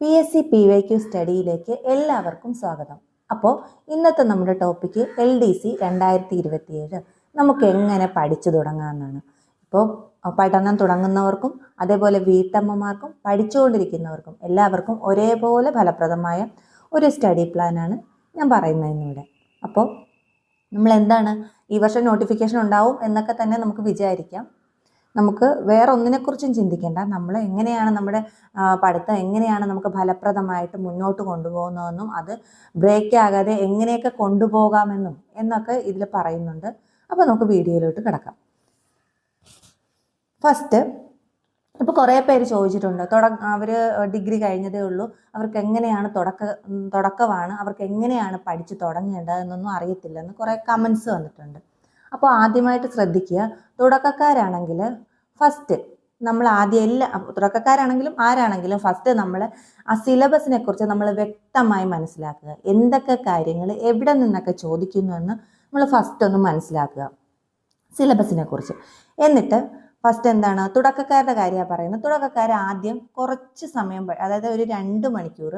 PSC PYQ സ്റ്റഡിയിലേക്ക് എല്ലാവർക്കും സ്വാഗതം. അപ്പോൾ ഇന്നത്തെ നമ്മുടെ ടോപ്പിക്ക് LDC 2027 നമുക്ക് എങ്ങനെ പഠിച്ചു തുടങ്ങാമെന്നാണ്. ഇപ്പോൾ പഠനം തുടങ്ങുന്നവർക്കും അതേപോലെ വീട്ടമ്മമാർക്കും പഠിച്ചുകൊണ്ടിരിക്കുന്നവർക്കും എല്ലാവർക്കും ഒരേപോലെ ഫലപ്രദമായ ഒരു സ്റ്റഡി പ്ലാനാണ് ഞാൻ പറയുന്നത് ഇന്നിവിടെ. അപ്പോൾ നമ്മൾ എന്താണ് ഈ വർഷം നോട്ടിഫിക്കേഷൻ ഉണ്ടാവും എന്നൊക്കെ തന്നെ നമുക്ക് വിചാരിക്കാം. നമുക്ക് വേറെ ഒന്നിനെക്കുറിച്ചും ചിന്തിക്കേണ്ട. നമ്മൾ എങ്ങനെയാണ് നമ്മുടെ പഠിത്തം എങ്ങനെയാണ് നമുക്ക് ഫലപ്രദമായിട്ട് മുന്നോട്ട് കൊണ്ടുപോകുന്നതെന്നും അത് ബ്രേക്ക് ആകാതെ എങ്ങനെയൊക്കെ കൊണ്ടുപോകാമെന്നും എന്നൊക്കെ ഇതിൽ പറയുന്നുണ്ട്. അപ്പോൾ നമുക്ക് വീഡിയോയിലോട്ട് കിടക്കാം. ഫസ്റ്റ്, ഇപ്പോൾ കുറേ പേര് ചോദിച്ചിട്ടുണ്ട്, അവർ ഡിഗ്രി കഴിഞ്ഞതേ ഉള്ളൂ, അവർക്ക് എങ്ങനെയാണ് തുടക്കമാണ് അവർക്ക് എങ്ങനെയാണ് പഠിച്ചു തുടങ്ങേണ്ടതെന്നൊന്നും അറിയത്തില്ലെന്ന് കുറേ കമൻസ് വന്നിട്ടുണ്ട്. അപ്പോൾ ആദ്യമായിട്ട് ശ്രദ്ധിക്കുക, തുടക്കക്കാരാണെങ്കിൽ ഫസ്റ്റ് നമ്മൾ തുടക്കക്കാരാണെങ്കിലും ആരാണെങ്കിലും ഫസ്റ്റ് നമ്മൾ ആ സിലബസിനെ കുറിച്ച് നമ്മൾ വ്യക്തമായി മനസ്സിലാക്കുക. എന്തൊക്കെ കാര്യങ്ങൾ എവിടെ നിന്നൊക്കെ ചോദിക്കുന്നു എന്ന് നമ്മൾ ഫസ്റ്റ് ഒന്ന് മനസ്സിലാക്കുക സിലബസിനെ കുറിച്ച്. എന്നിട്ട് ഫസ്റ്റ് എന്താണ് തുടക്കക്കാരുടെ കാര്യമാണ് പറയുന്നത്. തുടക്കക്കാർ ആദ്യം കുറച്ച് സമയം, അതായത് ഒരു 2 മണിക്കൂർ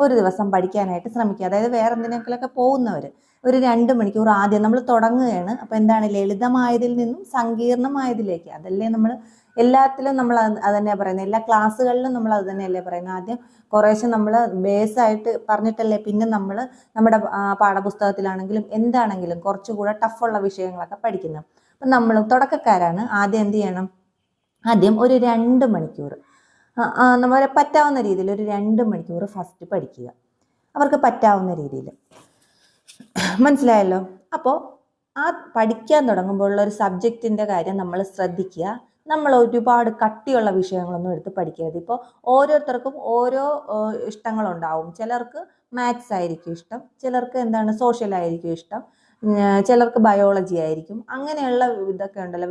ഒരു ദിവസം പഠിക്കാനായിട്ട് ശ്രമിക്കുക. അതായത് വേറെ എന്തിനൊക്കെ പോകുന്നവർ ഒരു 2 മണിക്കൂർ ആദ്യം നമ്മൾ തുടങ്ങുകയാണ്. അപ്പോൾ എന്താണ് ലളിതമായതിൽ നിന്നും സങ്കീർണമായതിലേക്ക്, അതല്ലേ നമ്മൾ എല്ലാത്തിലും നമ്മൾ അത് തന്നെയാണ് പറയുന്നത്. എല്ലാ ക്ലാസ്സുകളിലും നമ്മൾ അത് തന്നെയല്ലേ പറയുന്നത്. ആദ്യം കുറേശ്ശെ നമ്മൾ ബേസായിട്ട് പറഞ്ഞിട്ടല്ലേ പിന്നെ നമ്മൾ നമ്മുടെ പാഠപുസ്തകത്തിലാണെങ്കിലും എന്താണെങ്കിലും കുറച്ചുകൂടെ ടഫുള്ള വിഷയങ്ങളൊക്കെ പഠിക്കുന്നത്. അപ്പം നമ്മൾ തുടക്കക്കാരാണ് ആദ്യം എന്ത് ചെയ്യണം, ആദ്യം ഒരു 2 മണിക്കൂർ നമ്മളെ പറ്റാവുന്ന രീതിയിൽ ഒരു 2 മണിക്കൂർ ഫസ്റ്റ് പഠിക്കുക, അവർക്ക് പറ്റാവുന്ന രീതിയിൽ. മനസ്സിലായല്ലോ? അപ്പോൾ ആ പഠിക്കാൻ തുടങ്ങുമ്പോഴുള്ള ഒരു സബ്ജക്റ്റിൻ്റെ കാര്യം നമ്മൾ ശ്രദ്ധിക്കുക. നമ്മൾ ഒരുപാട് കട്ടിയുള്ള വിഷയങ്ങളൊന്നും എടുത്ത് പഠിക്കരുത്. ഇപ്പോൾ ഓരോരുത്തർക്കും ഓരോ ഇഷ്ടങ്ങളുണ്ടാവും. ചിലർക്ക് മാത്സ് ആയിരിക്കും ഇഷ്ടം, ചിലർക്ക് എന്താണ് സോഷ്യൽ ആയിരിക്കും ഇഷ്ടം, ചിലർക്ക് ബയോളജി ആയിരിക്കും. അങ്ങനെയുള്ള ഇതൊക്കെ ഉണ്ടല്ലോ,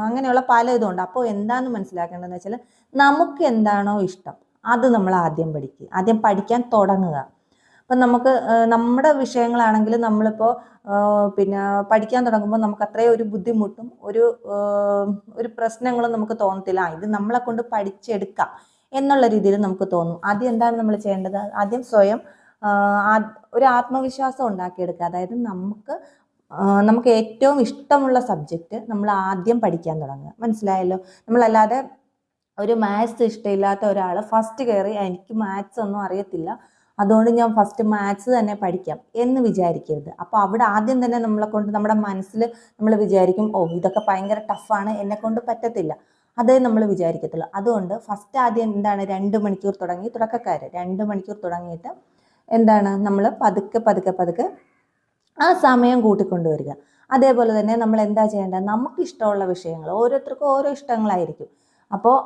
അങ്ങനെയുള്ള പല ഇതുണ്ട്. അപ്പോൾ എന്താണെന്ന് മനസ്സിലാക്കേണ്ടതെന്ന് വെച്ചാൽ നമുക്ക് എന്താണോ ഇഷ്ടം അത് നമ്മൾ ആദ്യം പഠിക്കുക, ആദ്യം പഠിക്കാൻ തുടങ്ങുക. അപ്പം നമുക്ക് നമ്മുടെ വിഷയങ്ങളാണെങ്കിൽ നമ്മളിപ്പോൾ പിന്നെ പഠിക്കാൻ തുടങ്ങുമ്പോൾ നമുക്ക് അത്രയും ഒരു ബുദ്ധിമുട്ടും ഒരു പ്രശ്നങ്ങളും നമുക്ക് തോന്നത്തില്ല. ഇത് നമ്മളെ കൊണ്ട് പഠിച്ചെടുക്കാം എന്നുള്ള രീതിയിൽ നമുക്ക് തോന്നും. ആദ്യം എന്താണ് നമ്മൾ ചെയ്യേണ്ടത്, ആദ്യം സ്വയം ഒരു ആത്മവിശ്വാസം ഉണ്ടാക്കിയെടുക്കുക. അതായത് നമുക്ക് ഏറ്റവും ഇഷ്ടമുള്ള സബ്ജക്റ്റ് നമ്മൾ ആദ്യം പഠിക്കാൻ തുടങ്ങുക. മനസ്സിലായല്ലോ? നമ്മളല്ലാതെ ഒരു മാത്സ് ഇഷ്ടമില്ലാത്ത ഒരാൾ ഫസ്റ്റ് കയറി എനിക്ക് മാത്സ് ഒന്നും അറിയത്തില്ല അതുകൊണ്ട് ഞാൻ ഫസ്റ്റ് മാത്സ് തന്നെ പഠിക്കാം എന്ന് വിചാരിക്കരുത്. അപ്പോൾ അവിടെ ആദ്യം തന്നെ നമ്മളെ കൊണ്ട് നമ്മുടെ മനസ്സിൽ നമ്മൾ വിചാരിക്കും, ഇതൊക്കെ ഭയങ്കര ടഫാണ്, എന്നെ കൊണ്ട് പറ്റത്തില്ല, അതേ നമ്മൾ വിചാരിക്കത്തുള്ളൂ. അതുകൊണ്ട് ഫസ്റ്റ് ആദ്യം എന്താണ് 2 മണിക്കൂർ തുടങ്ങി, തുടക്കക്കാർ 2 മണിക്കൂർ തുടങ്ങിയിട്ട് എന്താണ് നമ്മൾ പതുക്കെ ആ സമയം കൂട്ടിക്കൊണ്ടുവരിക. അതേപോലെ തന്നെ നമ്മൾ എന്താ ചെയ്യേണ്ടത്, നമുക്ക് ഇഷ്ടമുള്ള വിഷയങ്ങൾ, ഓരോരുത്തർക്കും ഓരോ ഇഷ്ടങ്ങളായിരിക്കും. അപ്പോൾ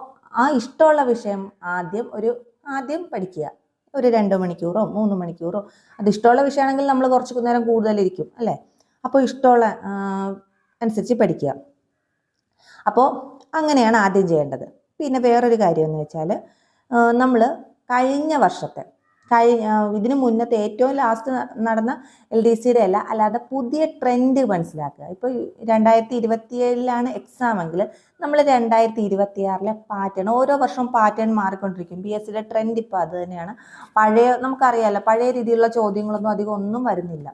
ആ ഇഷ്ടമുള്ള വിഷയം ആദ്യം പഠിക്കുക. ഒരു 2 മണിക്കൂറോ 3 മണിക്കൂറോ, അത് ഇഷ്ടമുള്ള വിഷയമാണെങ്കിൽ നമ്മൾ കുറച്ച് നേരം കൂടുതലിരിക്കും അല്ലേ. അപ്പോൾ ഇഷ്ടമുള്ള അനുസരിച്ച് പഠിക്കുക. അപ്പോൾ അങ്ങനെയാണ് ആദ്യം ചെയ്യേണ്ടത്. പിന്നെ വേറൊരു കാര്യം എന്ന് വെച്ചാൽ നമ്മൾ ഇതിന് മുന്നത്തെ ഏറ്റവും ലാസ്റ്റ് നടന്ന LDCയുടെ അല്ലാതെ പുതിയ ട്രെൻഡ് മനസ്സിലാക്കുക. ഇപ്പോൾ 2027 എക്സാം എങ്കിൽ നമ്മൾ 2026 പാറ്റേൺ, ഓരോ വർഷവും പാറ്റേൺ മാറിക്കൊണ്ടിരിക്കും. PSCയുടെ ട്രെൻഡ് ഇപ്പോൾ അത് തന്നെയാണ്. നമുക്കറിയാമല്ലോ, പഴയ രീതിയിലുള്ള ചോദ്യങ്ങളൊന്നും അധികം ഒന്നും വരുന്നില്ല.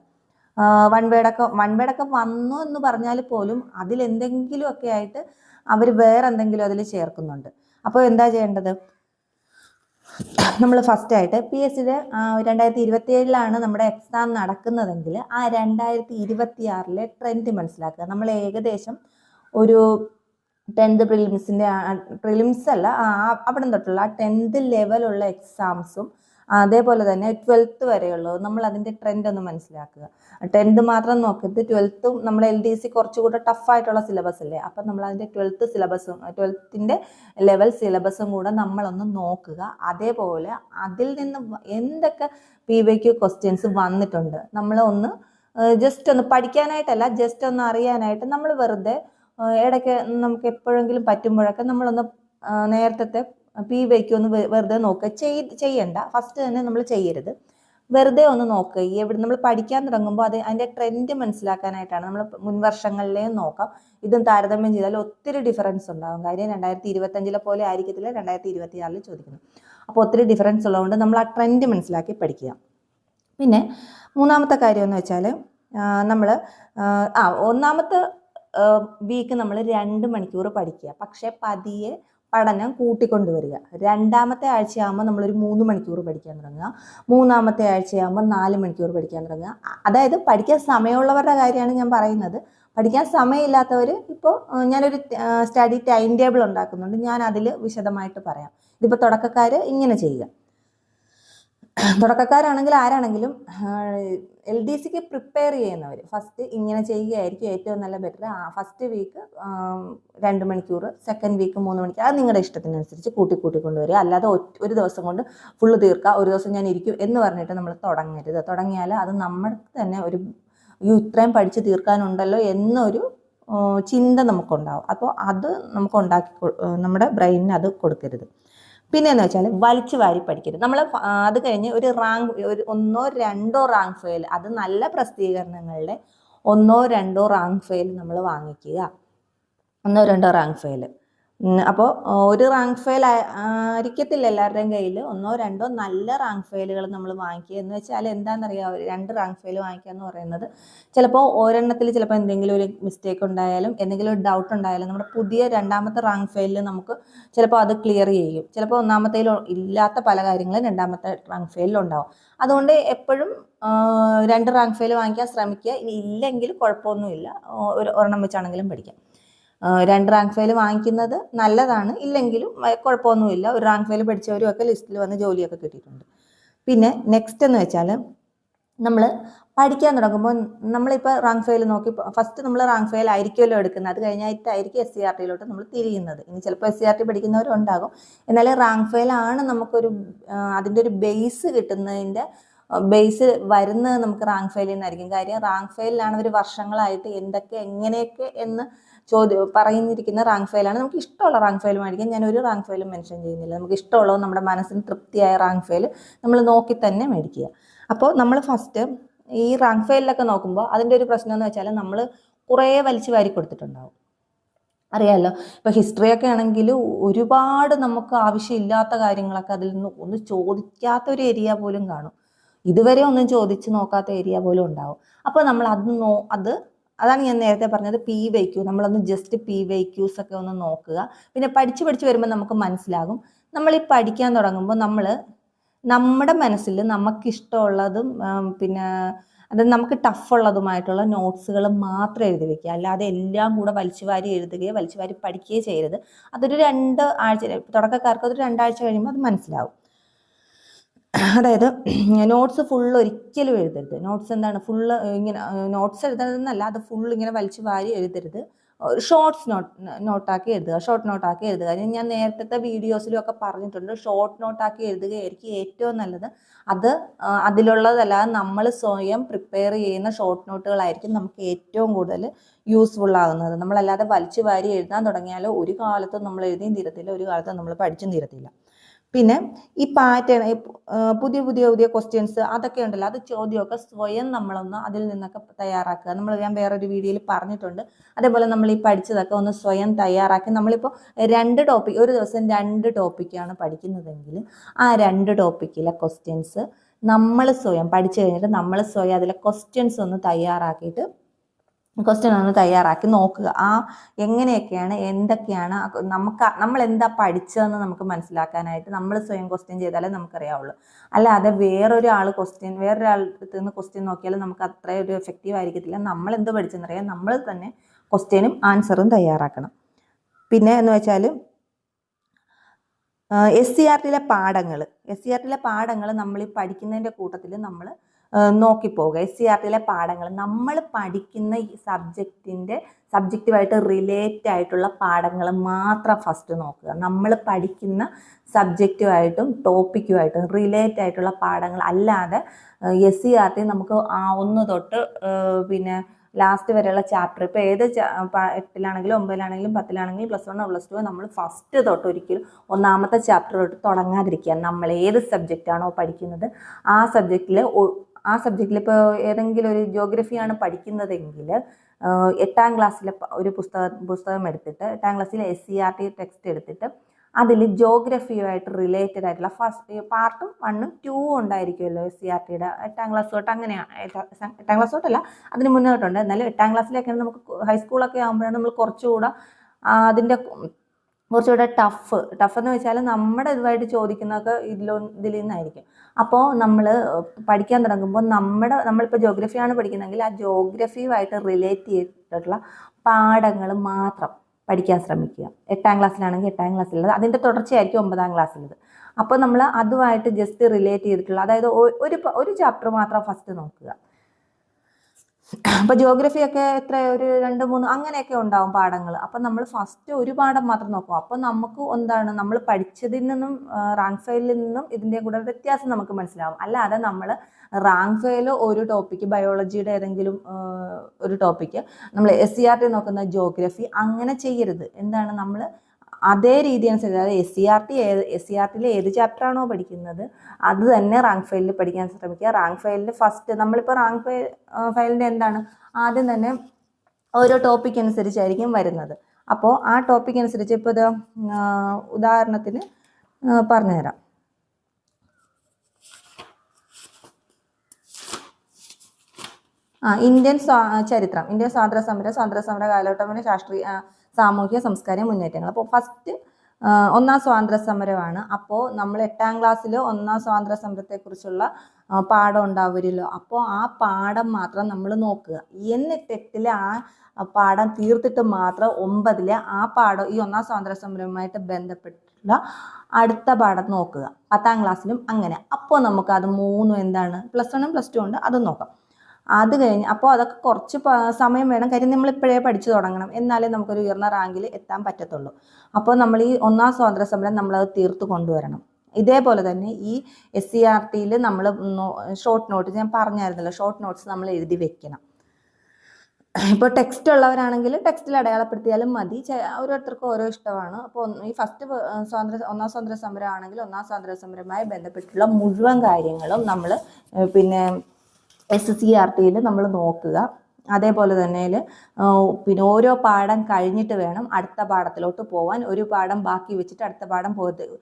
വൺ വേർഡൊക്കെ വന്നു എന്ന് പറഞ്ഞാൽ പോലും അതിലെന്തെങ്കിലുമൊക്കെ ആയിട്ട് അവർ വേറെ എന്തെങ്കിലും അതിൽ ചേർക്കുന്നുണ്ട്. അപ്പോൾ എന്താ ചെയ്യേണ്ടത്, നമ്മൾ ഫസ്റ്റായിട്ട് PSCയുടെ 2027 നമ്മുടെ എക്സാം നടക്കുന്നതെങ്കിൽ ആ 2026 ട്രെൻഡ് മനസ്സിലാക്കുക. നമ്മൾ ഏകദേശം ഒരു 10th പ്രിലിംസ് അല്ല, അവിടെ തൊട്ടുള്ള 10th ലെവലുള്ള എക്സാംസും അതേപോലെ തന്നെ 12th വരെയുള്ളത് നമ്മൾ അതിൻ്റെ ട്രെൻഡ് ഒന്ന് മനസ്സിലാക്കുക. 10th മാത്രം നോക്കരുത്, 12th നമ്മൾ LDC കുറച്ചുകൂടെ ടഫായിട്ടുള്ള സിലബസ് അല്ലേ. അപ്പം നമ്മൾ അതിൻ്റെ 12th ലെവൽ സിലബസും കൂടെ നമ്മളൊന്ന് നോക്കുക. അതേപോലെ അതിൽ നിന്ന് എന്തൊക്കെ PYQ ക്വസ്റ്റ്യൻസ് വന്നിട്ടുണ്ട് നമ്മൾ ജസ്റ്റ് ഒന്ന് പഠിക്കാനായിട്ടല്ല, ജസ്റ്റ് ഒന്ന് അറിയാനായിട്ട് നമ്മൾ വെറുതെ ഇടയ്ക്ക് നമുക്ക് എപ്പോഴെങ്കിലും പറ്റുമ്പോഴൊക്കെ നമ്മളൊന്ന് നേരത്തെ PYQ ഒന്ന് വെറുതെ നോക്കുക. ചെയ്യണ്ട, ഫസ്റ്റ് തന്നെ നമ്മൾ ചെയ്യരുത്, വെറുതെ ഒന്ന് നോക്കുക. നമ്മൾ പഠിക്കാൻ തുടങ്ങുമ്പോൾ അതിൻ്റെ ട്രെൻഡ് മനസ്സിലാക്കാനായിട്ടാണ്. നമ്മൾ മുൻവർഷങ്ങളിലെയും നോക്കാം, ഇതും താരതമ്യം ചെയ്താൽ ഒത്തിരി ഡിഫറൻസ് ഉണ്ടാകും. കാര്യം 2025 പോലെ ആയിരിക്കത്തില്ല 2026 ചോദിക്കുന്നത്. അപ്പോൾ ഒത്തിരി ഡിഫറൻസ് ഉള്ളതുകൊണ്ട് നമ്മൾ ആ ട്രെൻഡ് മനസ്സിലാക്കി പഠിക്കുക. പിന്നെ മൂന്നാമത്തെ കാര്യം എന്ന് വെച്ചാൽ നമ്മൾ ഒന്നാമത്തെ വീക്ക് നമ്മൾ 2 മണിക്കൂർ പഠിക്കുക, പക്ഷേ പതിയെ പഠനം കൂട്ടിക്കൊണ്ടുവരിക. രണ്ടാമത്തെ ആഴ്ചയാകുമ്പോൾ നമ്മളൊരു 3 മണിക്കൂർ പഠിക്കാൻ തുടങ്ങുക, മൂന്നാമത്തെ ആഴ്ചയാകുമ്പോൾ 4 മണിക്കൂർ പഠിക്കാൻ തുടങ്ങുക. അതായത് പഠിക്കാൻ സമയമുള്ളവരുടെ കാര്യമാണ് ഞാൻ പറയുന്നത്. പഠിക്കാൻ സമയമില്ലാത്തവർ ഇപ്പോൾ ഞാനൊരു സ്റ്റഡി ടൈം ടേബിൾ ഉണ്ടാക്കുന്നുണ്ട്, ഞാൻ അതിൽ വിശദമായിട്ട് പറയാം. ഇതിപ്പോൾ തുടക്കക്കാർ ഇങ്ങനെ ചെയ്യുക. തുടക്കക്കാരാണെങ്കിൽ ആരാണെങ്കിലും LDCക്ക് പ്രിപ്പയർ ചെയ്യുന്നവർ ഫസ്റ്റ് ഇങ്ങനെ ചെയ്യുകയായിരിക്കും ഏറ്റവും നല്ല ബെറ്റർ. ഫസ്റ്റ് വീക്ക് 2 മണിക്കൂർ, സെക്കൻഡ് വീക്ക് 3 മണിക്കൂർ, അത് നിങ്ങളുടെ ഇഷ്ടത്തിനനുസരിച്ച് കൂട്ടിക്കൊണ്ടുവരിക. അല്ലാതെ ഒരു ദിവസം കൊണ്ട് ഫുള്ള് തീർക്കുക, ഒരു ദിവസം ഞാൻ ഇരിക്കും എന്ന് പറഞ്ഞിട്ട് നമ്മൾ തുടങ്ങരുത്. തുടങ്ങിയാൽ അത് നമ്മൾക്ക് തന്നെ ഒരു ഇത്രയും പഠിച്ച് തീർക്കാനുണ്ടല്ലോ എന്നൊരു ചിന്ത നമുക്കുണ്ടാവും. അപ്പോൾ അത് നമുക്ക് നമ്മുടെ ബ്രെയിനിന് അത് കൊടുക്കരുത്. പിന്നെയെന്ന് വെച്ചാൽ വലിച്ചു വാരി പഠിക്കരുത്. നമ്മൾ അത് കഴിഞ്ഞ് ഒരു 1 or 2 റാങ്ക് ഫെയിൽ, അത് നല്ല പ്രസിദ്ധീകരണങ്ങളുടെ 1 or 2 റാങ്ക് ഫെയിൽ നമ്മൾ വാങ്ങിക്കുക. 1 or 2 റാങ്ക് ഫെയിൽ. അപ്പോൾ ഒരു റാങ്ക് ഫെയിൽ ആയിരിക്കത്തില്ല എല്ലാവരുടെയും കയ്യിൽ. 1 or 2 നല്ല റാങ്ക് ഫെയിലുകൾ നമ്മൾ വാങ്ങിക്കുക. എന്ന് വെച്ചാൽ എന്താണെന്നറിയാമോ, 2 റാങ്ക് ഫെയിൽ വാങ്ങിക്കുക എന്ന് പറയുന്നത് ചിലപ്പോൾ ഒരെണ്ണത്തിൽ ചിലപ്പോൾ എന്തെങ്കിലും ഒരു മിസ്റ്റേക്ക് ഉണ്ടായാലും എന്തെങ്കിലും ഒരു ഡൗട്ട് ഉണ്ടായാലും നമ്മുടെ പുതിയ രണ്ടാമത്തെ റാങ്ക് ഫെയിലിൽ നമുക്ക് ചിലപ്പോൾ അത് ക്ലിയർ ചെയ്യും. ചിലപ്പോൾ ഒന്നാമത്തേൽ ഇല്ലാത്ത പല കാര്യങ്ങളും രണ്ടാമത്തെ റാങ്ക് ഫെയിലിൽ ഉണ്ടാവും. അതുകൊണ്ട് എപ്പോഴും 2 റാങ്ക് ഫെയിൽ വാങ്ങിക്കാൻ ശ്രമിക്കുക. ഇനി ഇല്ലെങ്കിൽ കുഴപ്പമൊന്നുമില്ല, ഒരെണ്ണം വെച്ചാണെങ്കിലും പഠിക്കാം. 2 റാങ്ക് ഫെയിൽ വാങ്ങിക്കുന്നത് നല്ലതാണ്, ഇല്ലെങ്കിലും കുഴപ്പമൊന്നുമില്ല. ഒരു റാങ്ക് ഫെയിൽ പഠിച്ചവരും ഒക്കെ ലിസ്റ്റിൽ വന്ന് ജോലിയൊക്കെ കിട്ടിയിട്ടുണ്ട്. പിന്നെ നെക്സ്റ്റ് എന്ന് വെച്ചാൽ നമ്മൾ പഠിക്കാൻ തുടങ്ങുമ്പോൾ നമ്മളിപ്പോൾ റാങ്ക് ഫെയിൽ നോക്കി ഫസ്റ്റ് നമ്മൾ റാങ്ക് ഫെയിൽ ആയിരിക്കുമല്ലോ എടുക്കുന്നത്, അത് കഴിഞ്ഞിട്ടായിരിക്കും SCRT നമ്മൾ തിരിയുന്നത്. ഇനി ചിലപ്പോൾ SCRT പഠിക്കുന്നവരുണ്ടാകും, എന്നാൽ റാങ്ക് ഫെയിലാണ് നമുക്കൊരു അതിൻ്റെ ഒരു ബേസ് കിട്ടുന്നതിൻ്റെ ബേസ് വരുന്നത് നമുക്ക് റാങ്ക് ഫെയിലിൽ നിന്നായിരിക്കും. കാര്യം റാങ്ക് ഫെയിലാണ് അവർ വർഷങ്ങളായിട്ട് എങ്ങനെയൊക്കെ എന്ന് പറഞ്ഞിരിക്കുന്ന റാങ്ക് ഫെയിലാണ്. നമുക്ക് ഇഷ്ടമുള്ള റാങ്ക് ഫെയിൽ മേടിക്കാം. ഞാൻ ഒരു റാങ്ക് ഫെയിലും മെൻഷൻ ചെയ്യുന്നില്ല. നമുക്ക് ഇഷ്ടമുള്ളത് നമ്മുടെ മനസ്സിന് തൃപ്തിയായ റാങ്ക് ഫെയിൽ നമ്മൾ നോക്കി തന്നെ മേടിക്കുക. അപ്പോൾ നമ്മൾ ഫസ്റ്റ് ഈ റാങ്ക് ഫെയിലൊക്കെ നോക്കുമ്പോൾ അതിൻ്റെ ഒരു പ്രശ്നം എന്ന് വെച്ചാൽ നമ്മൾ കുറേ വലിച്ചു വാരി കൊടുത്തിട്ടുണ്ടാവും. അറിയാമല്ലോ, ഇപ്പോൾ ഹിസ്റ്ററിയൊക്കെ ആണെങ്കിൽ ഒരുപാട് നമുക്ക് ആവശ്യമില്ലാത്ത കാര്യങ്ങളൊക്കെ അതിൽ നിന്ന് ഒന്ന് ചോദിക്കാത്ത ഒരു ഏരിയ പോലും കാണും. ഇതുവരെ ഒന്നും ചോദിച്ച് നോക്കാത്ത ഏരിയ പോലും ഉണ്ടാവും. അപ്പോൾ നമ്മൾ അതാണ് ഞാൻ നേരത്തെ പറഞ്ഞത്, PYQ. നമ്മളൊന്ന് ജസ്റ്റ് PYQs ഒക്കെ ഒന്ന് നോക്കുക. പിന്നെ പഠിച്ച് വരുമ്പോൾ നമുക്ക് മനസ്സിലാകും. നമ്മൾ ഈ പഠിക്കാൻ തുടങ്ങുമ്പോൾ നമ്മുടെ മനസ്സിൽ നമുക്കിഷ്ടമുള്ളതും പിന്നെ അത് നമുക്ക് ടഫുള്ളതുമായിട്ടുള്ള നോട്ട്സുകൾ മാത്രം എഴുതി വെക്കുക. അല്ലാതെ എല്ലാം കൂടെ വലിച്ചുവാരി എഴുതുകയോ വലിച്ചുവാരി പഠിക്കുകയോ ചെയ്യരുത്. അതൊരു 2 ആഴ്ച, തുടക്കക്കാർക്ക് അതൊരു 2 ആഴ്ച കഴിയുമ്പോൾ അത് മനസ്സിലാവും. അതായത് നോട്ട്സ് ഫുള്ള് ഒരിക്കലും എഴുതരുത്. നോട്ട്സ് എന്താണ് ഫുള്ള് ഇങ്ങനെ നോട്ട്സ് എഴുതരുതെന്നല്ല, അത് ഫുള്ള് ഇങ്ങനെ വലിച്ചു വാരി എഴുതരുത്. ഷോർട്ട് നോട്ടാക്കി എഴുതുക. ഞാൻ നേരത്തെ വീഡിയോസിലും ഒക്കെ പറഞ്ഞിട്ടുണ്ട്, ഷോർട്ട് നോട്ടാക്കി എഴുതുകയായിരിക്കും ഏറ്റവും നല്ലത്. അത് അതിലുള്ളതല്ലാതെ നമ്മൾ സ്വയം പ്രിപ്പയർ ചെയ്യുന്ന ഷോർട്ട് നോട്ടുകളായിരിക്കും നമുക്ക് ഏറ്റവും കൂടുതൽ യൂസ്ഫുൾ ആകുന്നത്. നമ്മളല്ലാതെ വലിച്ചു വാരി എഴുതാൻ തുടങ്ങിയാൽ ഒരു കാലത്തും നമ്മൾ എഴുതിയും തീരത്തില്ല, ഒരു കാലത്തും നമ്മൾ പഠിച്ചും തീരത്തില്ല. പിന്നെ ഈ പാറ്റേൺ, പുതിയ ക്വസ്റ്റ്യൻസ് അതൊക്കെ ഉണ്ടല്ലോ, അത് ചോദ്യമൊക്കെ സ്വയം നമ്മളൊന്ന് അതിൽ നിന്നൊക്കെ തയ്യാറാക്കുക. ഞാൻ വേറൊരു വീഡിയോയിൽ പറഞ്ഞിട്ടുണ്ട്. അതേപോലെ നമ്മൾ ഈ പഠിച്ചതൊക്കെ ഒന്ന് സ്വയം തയ്യാറാക്കി, നമ്മളിപ്പോൾ 2 ടോപ്പിക്, ഒരു ദിവസം 2 ടോപ്പിക്കാണ് പഠിക്കുന്നതെങ്കിൽ ആ 2 ടോപ്പിക്കിലെ ക്വസ്റ്റ്യൻസ് നമ്മൾ സ്വയം പഠിച്ചു കഴിഞ്ഞിട്ട് നമ്മൾ സ്വയം അതിലെ ക്വസ്റ്റ്യൻസ് ഒന്ന് തയ്യാറാക്കി നോക്കുക. എങ്ങനെയൊക്കെയാണ് എന്തൊക്കെയാണ് നമ്മൾ എന്താ പഠിച്ചതെന്ന് നമുക്ക് മനസ്സിലാക്കാനായിട്ട് നമ്മൾ സ്വയം ക്വസ്റ്റ്യൻ ചെയ്താലേ നമുക്കറിയാവുള്ളൂ. അല്ലാതെ വേറൊരാളടുത്ത് നിന്ന് ക്വസ്റ്റ്യൻ നോക്കിയാലും നമുക്ക് അത്ര ഒരു എഫക്റ്റീവ് ആയിരിക്കത്തില്ല. നമ്മൾ എന്ത് പഠിച്ചെന്നറിയാം, നമ്മൾ തന്നെ ക്വസ്റ്റ്യനും ആൻസറും തയ്യാറാക്കണം. പിന്നെ എന്ന് വെച്ചാൽ SCRTയിലെ പാഠങ്ങൾ നമ്മൾ ഈ പഠിക്കുന്നതിൻ്റെ കൂട്ടത്തിൽ നമ്മൾ നോക്കിപ്പോവുക. SCRTയിലെ പാഠങ്ങൾ നമ്മൾ പഠിക്കുന്ന ഈ സബ്ജക്റ്റുമായിട്ട് റിലേറ്റ് ആയിട്ടുള്ള പാഠങ്ങൾ മാത്രം ഫസ്റ്റ് നോക്കുക. നമ്മൾ പഠിക്കുന്ന സബ്ജക്റ്റുമായിട്ടും ടോപ്പിക്കുമായിട്ടും റിലേറ്റ് ആയിട്ടുള്ള പാഠങ്ങൾ അല്ലാതെ SCRT നമുക്ക് 1 തൊട്ട് പിന്നെ ലാസ്റ്റ് വരെയുള്ള ചാപ്റ്റർ, ഇപ്പോൾ ഏത് 8ലാണെങ്കിലും 9ലാണെങ്കിലും 10ലാണെങ്കിലും +1 +2 നമ്മൾ ഫസ്റ്റ് തൊട്ട് ഒരിക്കലും ഒന്നാമത്തെ ചാപ്റ്റർ തൊട്ട് തുടങ്ങാതിരിക്കുക. നമ്മൾ ഏത് സബ്ജക്റ്റാണോ പഠിക്കുന്നത് ആ സബ്ജക്റ്റിൽ ഇപ്പോൾ ഏതെങ്കിലും ഒരു ജിയോഗ്രഫിയാണ് പഠിക്കുന്നതെങ്കിൽ 8ാം ക്ലാസ്സിലെ ഒരു പുസ്തകം എടുത്തിട്ട് 8ാം ക്ലാസ്സിലെ SCRT ടെക്സ്റ്റ് എടുത്തിട്ട് അതിൽ ജോഗ്രഫിയുമായിട്ട് റിലേറ്റഡ് ആയിട്ടുള്ള ഫസ്റ്റ് പാർട്ടും 1ഉം 2ഉം ഉണ്ടായിരിക്കുമല്ലോ SCERTയുടെ 8ാം ക്ലാസ് തൊട്ട്. അങ്ങനെയാണ് 8ാം ക്ലാസ് തൊട്ടല്ല, അതിന് മുന്നേ തൊട്ടുണ്ട്. എന്നാലും 8ാം ക്ലാസ്സിലേക്കാണ് നമുക്ക് ഹൈസ്കൂളൊക്കെ ആകുമ്പോഴാണ് നമ്മൾ കുറച്ചുകൂടെ അതിൻ്റെ കുറച്ചുകൂടെ ടഫ് എന്ന് വെച്ചാൽ നമ്മുടെ ഇതുമായിട്ട് ചോദിക്കുന്നതൊക്കെ ഇതിൽ നിന്നായിരിക്കും. അപ്പോൾ നമ്മൾ പഠിക്കാൻ തുടങ്ങുമ്പോൾ നമ്മളിപ്പോൾ ജോഗ്രഫിയാണ് പഠിക്കുന്നതെങ്കിൽ ആ ജോഗ്രഫിയുമായിട്ട് റിലേറ്റ് ചെയ്തിട്ടുള്ള പാഠങ്ങൾ മാത്രം പഠിക്കാൻ ശ്രമിക്കുക. 8ാം ക്ലാസ്സിലാണെങ്കിൽ 8ാം ക്ലാസ്സിലുള്ളത്, അതിൻ്റെ തുടർച്ചയായിരിക്കും 9ാം ക്ലാസ്സിലുള്ളത്. അപ്പോൾ നമ്മൾ അതുമായിട്ട് ജസ്റ്റ് റിലേറ്റ് ചെയ്തിട്ടുള്ള, അതായത് ഒരു ചാപ്റ്റർ മാത്രം ഫസ്റ്റ് നോക്കുക. അപ്പോൾ ജോഗ്രഫിയൊക്കെ ഒരു 2-3 അങ്ങനെയൊക്കെ ഉണ്ടാവും പാഠങ്ങൾ. അപ്പം നമ്മൾ ഫസ്റ്റ് ഒരു പാഠം മാത്രം നോക്കും. അപ്പോൾ നമുക്ക് എന്താണ്, നമ്മൾ പഠിച്ചതിൽ നിന്നും റാങ്ക് ഫയലിൽ നിന്നും ഇതിൻ്റെ കൂടെ വ്യത്യാസം നമുക്ക് മനസ്സിലാവും. അല്ലാതെ നമ്മൾ റാങ്ക് ഫയൽ ഒരു ടോപ്പിക്ക്, ബയോളജിയുടെ ഏതെങ്കിലും ഒരു ടോപ്പിക്ക്, നമ്മൾ SCERT നോക്കുന്ന ജോഗ്രഫി അങ്ങനെ ചെയ്യരുത്. എന്താണ്, നമ്മൾ അതേ രീതി അനുസരിച്ച്, അതായത് SCERTയിൽ ഏത് ചാപ്റ്ററാണോ പഠിക്കുന്നത് അത് തന്നെ റാങ്ക് ഫയലിൽ പഠിക്കാൻ ശ്രമിക്കുക. റാങ്ക് ഫയലിൽ ഫസ്റ്റ് നമ്മളിപ്പോൾ റാങ്ക് ഫയലിൻ്റെ എന്താണ്, ആദ്യം തന്നെ ഓരോ ടോപ്പിക് അനുസരിച്ചായിരിക്കും വരുന്നത്. അപ്പോൾ ആ ടോപ്പിക് അനുസരിച്ച് ഇപ്പോൾ ഇത് ഉദാഹരണത്തിന് പറഞ്ഞുതരാം. ഇന്ത്യൻ ചരിത്രം, ഇന്ത്യൻ സ്വാതന്ത്ര്യ സമര കാലഘട്ടം, സാമൂഹ്യ സാംസ്കാരിക മുന്നേറ്റങ്ങൾ. അപ്പോൾ ഫസ്റ്റ് 1ാം സ്വാതന്ത്ര്യ സമരമാണ്. അപ്പോൾ നമ്മൾ 8ാം ക്ലാസ്സിൽ 1ാം സ്വാതന്ത്ര്യ സമരത്തെക്കുറിച്ചുള്ള പാഠം ഉണ്ടാവുമല്ലോ. അപ്പോൾ ആ പാഠം മാത്രം നമ്മൾ നോക്കുക. എന്നിട്ട് 8ലെ ആ പാഠം തീർത്തിട്ട് മാത്രം 9ലെ ആ പാഠം, ഈ 1ാം സ്വാതന്ത്ര്യ സമരവുമായിട്ട് ബന്ധപ്പെട്ടുള്ള അടുത്ത പാഠം നോക്കുക. 10ാം ക്ലാസ്സിലും അങ്ങനെ. അപ്പോൾ നമുക്ക് അത് 3 എന്താണ്, +1ഉം +2 ഉണ്ട്, അത് നോക്കാം. അത് കഴിഞ്ഞ് അപ്പോൾ അതൊക്കെ കുറച്ച് സമയം വേണം. കാര്യം നമ്മളിപ്പോഴേ പഠിച്ചു തുടങ്ങണം, എന്നാലേ നമുക്കൊരു ഉയർന്ന റാങ്കിൽ എത്താൻ പറ്റത്തുള്ളൂ. അപ്പോൾ നമ്മൾ ഈ 1ാം സ്വാതന്ത്ര്യ സമരം നമ്മളത് തീർത്ത് കൊണ്ടുവരണം. ഇതേപോലെ തന്നെ ഈ SCERTയിൽ നമ്മൾ ഷോർട്ട് നോട്ട്, ഞാൻ പറഞ്ഞായിരുന്നല്ലോ, ഷോർട്ട് നോട്ട്സ് നമ്മൾ എഴുതി വെക്കണം. ഇപ്പോൾ ടെക്സ്റ്റ് ഉള്ളവരാണെങ്കിൽ ടെക്സ്റ്റിൽ അടയാളപ്പെടുത്തിയാലും മതി. ഓരോരുത്തർക്കും ഓരോ ഇഷ്ടമാണ്. അപ്പോൾ ഈ ഫസ്റ്റ് 1ാം സ്വാതന്ത്ര്യ സമരം ആണെങ്കിൽ 1ാം സ്വാതന്ത്ര്യ സമരവുമായി ബന്ധപ്പെട്ടുള്ള മുഴുവൻ കാര്യങ്ങളും നമ്മൾ പിന്നെ SCERTയിൽ നമ്മൾ നോക്കുക. അതേപോലെ തന്നെ പിന്നെ ഓരോ പാഠം കഴിഞ്ഞിട്ട് വേണം അടുത്ത പാഠത്തിലോട്ട് പോകാൻ. ഒരു പാഠം ബാക്കി വെച്ചിട്ട് അടുത്ത പാഠം പോകരുത്.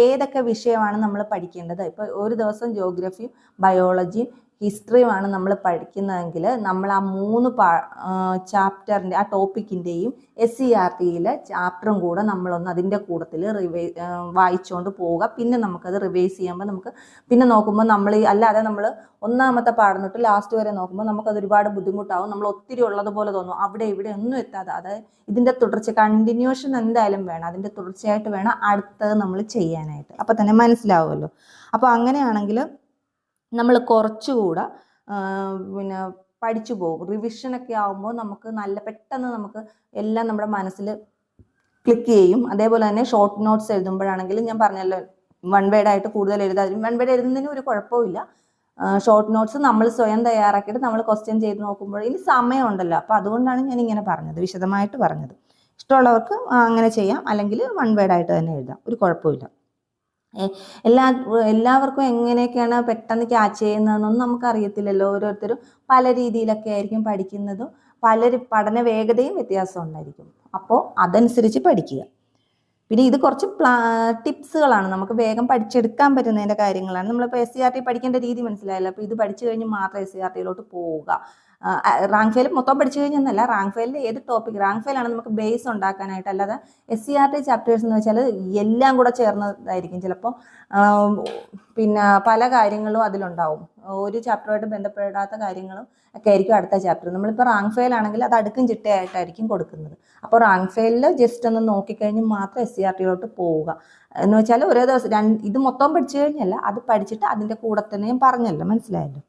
ഏതൊക്കെ വിഷയമാണ് നമ്മൾ പഠിക്കേണ്ടത്, ഇപ്പോൾ ഒരു ദിവസം ജോഗ്രഫിയും ബയോളജിയും ഹിസ്റ്ററിയുമാണ് നമ്മൾ പഠിക്കുന്നതെങ്കിൽ നമ്മൾ ആ 3 ചാപ്റ്ററിൻ്റെ ആ ടോപ്പിക്കിൻ്റെയും SCERTയിലെ ചാപ്റ്ററും കൂടെ നമ്മളൊന്ന് അതിൻ്റെ കൂട്ടത്തിൽ വായിച്ചുകൊണ്ട് പോവുക. പിന്നെ നമുക്കത് റിവൈസ് ചെയ്യുമ്പോൾ നമുക്ക് പിന്നെ നോക്കുമ്പോൾ അല്ലാതെ നമ്മൾ 1ാമത്തെ പാഠം തൊട്ട് ലാസ്റ്റ് വരെ നോക്കുമ്പോൾ നമുക്കത് ഒരുപാട് ബുദ്ധിമുട്ടാവും. നമ്മൾ ഒത്തിരി ഉള്ളതുപോലെ തോന്നും, അവിടെ ഇവിടെ ഒന്നും എത്താതെ. അതായത് ഇതിൻ്റെ തുടർച്ച, കണ്ടിന്യൂഷൻ എന്തായാലും വേണം, അതിൻ്റെ തുടർച്ചയായിട്ട് വേണം അടുത്തത് നമ്മൾ ചെയ്യാനായിട്ട്. അപ്പോൾ തന്നെ മനസ്സിലാവുമല്ലോ. അപ്പോൾ അങ്ങനെയാണെങ്കിൽ നമ്മൾ കുറച്ചുകൂടെ പിന്നെ പഠിച്ചു പോകും. റിവിഷനൊക്കെ ആകുമ്പോൾ നമുക്ക് പെട്ടെന്ന് നമുക്ക് എല്ലാം നമ്മുടെ മനസ്സിൽ ക്ലിക്ക് ചെയ്യും. അതേപോലെ തന്നെ ഷോർട്ട് നോട്ട്സ് എഴുതുമ്പോഴാണെങ്കിലും ഞാൻ പറഞ്ഞല്ലോ, 1 വേർഡായിട്ട് കൂടുതൽ എഴുതാതിരും. 1 വേർഡ് എഴുതുന്നതിന് ഒരു കുഴപ്പമില്ല. ഷോർട്ട് നോട്ട്സ് നമ്മൾ സ്വയം തയ്യാറാക്കിയിട്ട് നമ്മൾ ക്വസ്റ്റ്യൻ ചെയ്ത് നോക്കുമ്പോൾ ഇനി സമയമുണ്ടല്ലോ. അപ്പോൾ അതുകൊണ്ടാണ് ഞാൻ ഇങ്ങനെ പറഞ്ഞത്, വിശദമായിട്ട് പറഞ്ഞത്. ഇഷ്ടമുള്ളവർക്ക് അങ്ങനെ ചെയ്യാം, അല്ലെങ്കിൽ 1 വേർഡായിട്ട് തന്നെ എഴുതാം, ഒരു കുഴപ്പമില്ല. എല്ലാവർക്കും എങ്ങനെയൊക്കെയാണ് പെട്ടെന്ന് ക്യാച്ച് ചെയ്യുന്നതെന്നൊന്നും നമുക്കറിയത്തില്ലല്ലോ. ഓരോരുത്തരും പല രീതിയിലൊക്കെ ആയിരിക്കും പഠിക്കുന്നതും, പഠന വേഗതയും വ്യത്യാസം ഉണ്ടായിരിക്കും. അപ്പോൾ അതനുസരിച്ച് പഠിക്കുക. പിന്നെ ഇത് കുറച്ച് ടിപ്സുകളാണ്, നമുക്ക് വേഗം പഠിച്ചെടുക്കാൻ പറ്റുന്നതിൻ്റെ കാര്യങ്ങളാണ്. നമ്മളിപ്പോൾ SCERT പഠിക്കേണ്ട രീതി മനസ്സിലായല്ലോ. അപ്പോൾ ഇത് പഠിച്ചു കഴിഞ്ഞ് മാത്രം SCERTയിലോട്ട് പോവുക. റാങ്ക് ഫയൽ മൊത്തം പഠിച്ചു കഴിഞ്ഞെന്നല്ല, റാങ്ക് ഫയലിൽ ഏത് ടോപ്പിക്, റാങ്ക് ഫയലാണ് നമുക്ക് ബേസ് ഉണ്ടാക്കാനായിട്ട്. അല്ലാതെ SCERT ചാപ്റ്റേഴ്സ് എന്ന് വെച്ചാൽ എല്ലാം കൂടെ ചേർന്നതായിരിക്കും. ചിലപ്പോൾ പിന്നെ പല കാര്യങ്ങളും അതിലുണ്ടാവും. ഒരു ചാപ്റ്ററുമായിട്ട് ബന്ധപ്പെടാത്ത കാര്യങ്ങളും ഒക്കെ ആയിരിക്കും അടുത്ത ചാപ്റ്റർ. നമ്മളിപ്പോൾ റാങ്ക് ഫയൽ ആണെങ്കിൽ അത് അടുക്കും ചിട്ടയായിട്ടായിരിക്കും കൊടുക്കുന്നത്. അപ്പോൾ റാങ്ക് ഫയലിൽ ജസ്റ്റ് ഒന്ന് നോക്കിക്കഴിഞ്ഞ് മാത്രം SCERTയിലോട്ട് പോവുക. എന്ന് വെച്ചാൽ ഓരോ ദിവസം ഇത് മൊത്തം പഠിച്ചു കഴിഞ്ഞല്ല, അത് പഠിച്ചിട്ട് അതിൻ്റെ കൂടെ തന്നെ ഞാൻ പറഞ്ഞല്ലോ, മനസ്സിലായല്ലോ.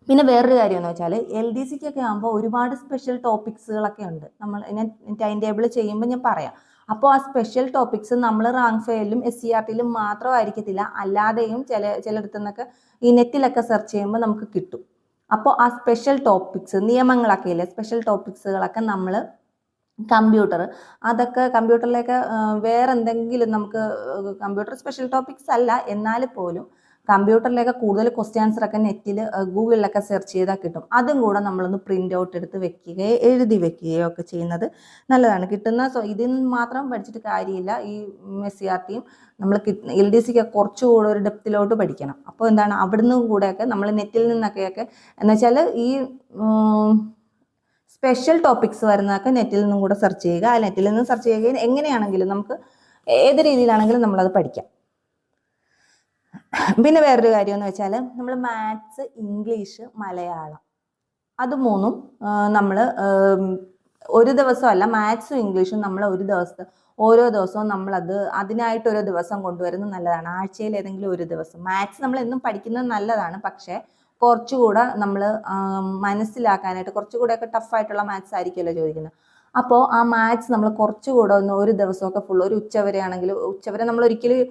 പിന്നെ വേറൊരു കാര്യം എന്ന് വെച്ചാൽ LDCക്കൊക്കെ ആകുമ്പോൾ ഒരുപാട് സ്പെഷ്യൽ ടോപ്പിക്സുകളൊക്കെ ഉണ്ട്. ഞാൻ ടൈം ടേബിൾ ചെയ്യുമ്പോൾ ഞാൻ പറയാം. അപ്പോൾ ആ സ്പെഷ്യൽ ടോപ്പിക്സ് നമ്മൾ റാങ്ക് ഫയലിലും SCERTയിലും മാത്രമായിരിക്കത്തില്ല, അല്ലാതെയും ചിലയിടത്തു നിന്നൊക്കെ ഈ നെറ്റിലൊക്കെ സെർച്ച് ചെയ്യുമ്പോൾ നമുക്ക് കിട്ടും. അപ്പോൾ ആ സ്പെഷ്യൽ ടോപ്പിക്സ്, നിയമങ്ങളൊക്കെ ഇല്ലേ, സ്പെഷ്യൽ ടോപ്പിക്സുകളൊക്കെ നമ്മൾ കമ്പ്യൂട്ടറിലേക്ക് വേറെ എന്തെങ്കിലും നമുക്ക് കമ്പ്യൂട്ടർ സ്പെഷ്യൽ ടോപ്പിക്സ് അല്ല, എന്നാൽ പോലും കമ്പ്യൂട്ടറിലൊക്കെ കൂടുതൽ ക്വസ്റ്റ്യൻ ആൻസർ ഒക്കെ നെറ്റിൽ ഗൂഗിളിലൊക്കെ സെർച്ച് ചെയ്താൽ കിട്ടും. അതും കൂടെ നമ്മളൊന്ന് പ്രിൻ്റ് ഔട്ട് എടുത്ത് വെക്കുകയോ എഴുതി വെക്കുകയോ ഒക്കെ ചെയ്യുന്നത് നല്ലതാണ്. ഇതിൽ നിന്ന് മാത്രം പഠിച്ചിട്ട് കാര്യമില്ല. ഈ SCRTയും നമ്മൾ LDC ഒക്കെ കുറച്ചുകൂടെ ഒരു ഡെപ്തിലോട്ട് പഠിക്കണം. അപ്പോൾ എന്താണ്, അവിടുന്ന് കൂടെയൊക്കെ നമ്മൾ നെറ്റിൽ നിന്നൊക്കെയൊക്കെ എന്ന് വെച്ചാൽ ഈ സ്പെഷ്യൽ ടോപ്പിക്സ് വരുന്നതൊക്കെ നെറ്റിൽ നിന്നും കൂടെ സെർച്ച് ചെയ്യുക. ആ നെറ്റിൽ നിന്ന് സെർച്ച് ചെയ്യുക എങ്ങനെയാണെങ്കിലും നമുക്ക് ഏത് രീതിയിലാണെങ്കിലും നമ്മളത് പഠിക്കാം. പിന്നെ വേറൊരു കാര്യം എന്ന് വെച്ചാൽ നമ്മൾ മാത്സ്, ഇംഗ്ലീഷ്, മലയാളം അത് മൂന്നും നമ്മൾ ഒരു ദിവസമല്ല, മാത്സും ഇംഗ്ലീഷും നമ്മൾ ഓരോ ദിവസവും നമ്മളത് അതിനായിട്ടൊരു ദിവസം കൊണ്ടുവരുന്നത് നല്ലതാണ്. ആഴ്ചയിൽ ഏതെങ്കിലും ഒരു ദിവസം. മാത്സ് നമ്മൾ എന്നും പഠിക്കുന്നത് നല്ലതാണ്, പക്ഷേ കുറച്ചുകൂടെ നമ്മൾ മനസ്സിലാക്കാനായിട്ട് കുറച്ചുകൂടെയൊക്കെ ടഫായിട്ടുള്ള മാത്സ് ആയിരിക്കുമല്ലോ ചോദിക്കുന്നത്. അപ്പോൾ ആ മാത്സ് നമ്മൾ കുറച്ചുകൂടെ ഒരു ദിവസമൊക്കെ ഫുൾ, ഒരു ഉച്ചവരെ ആണെങ്കിൽ ഉച്ചവരെ നമ്മൾ ഒരിക്കലും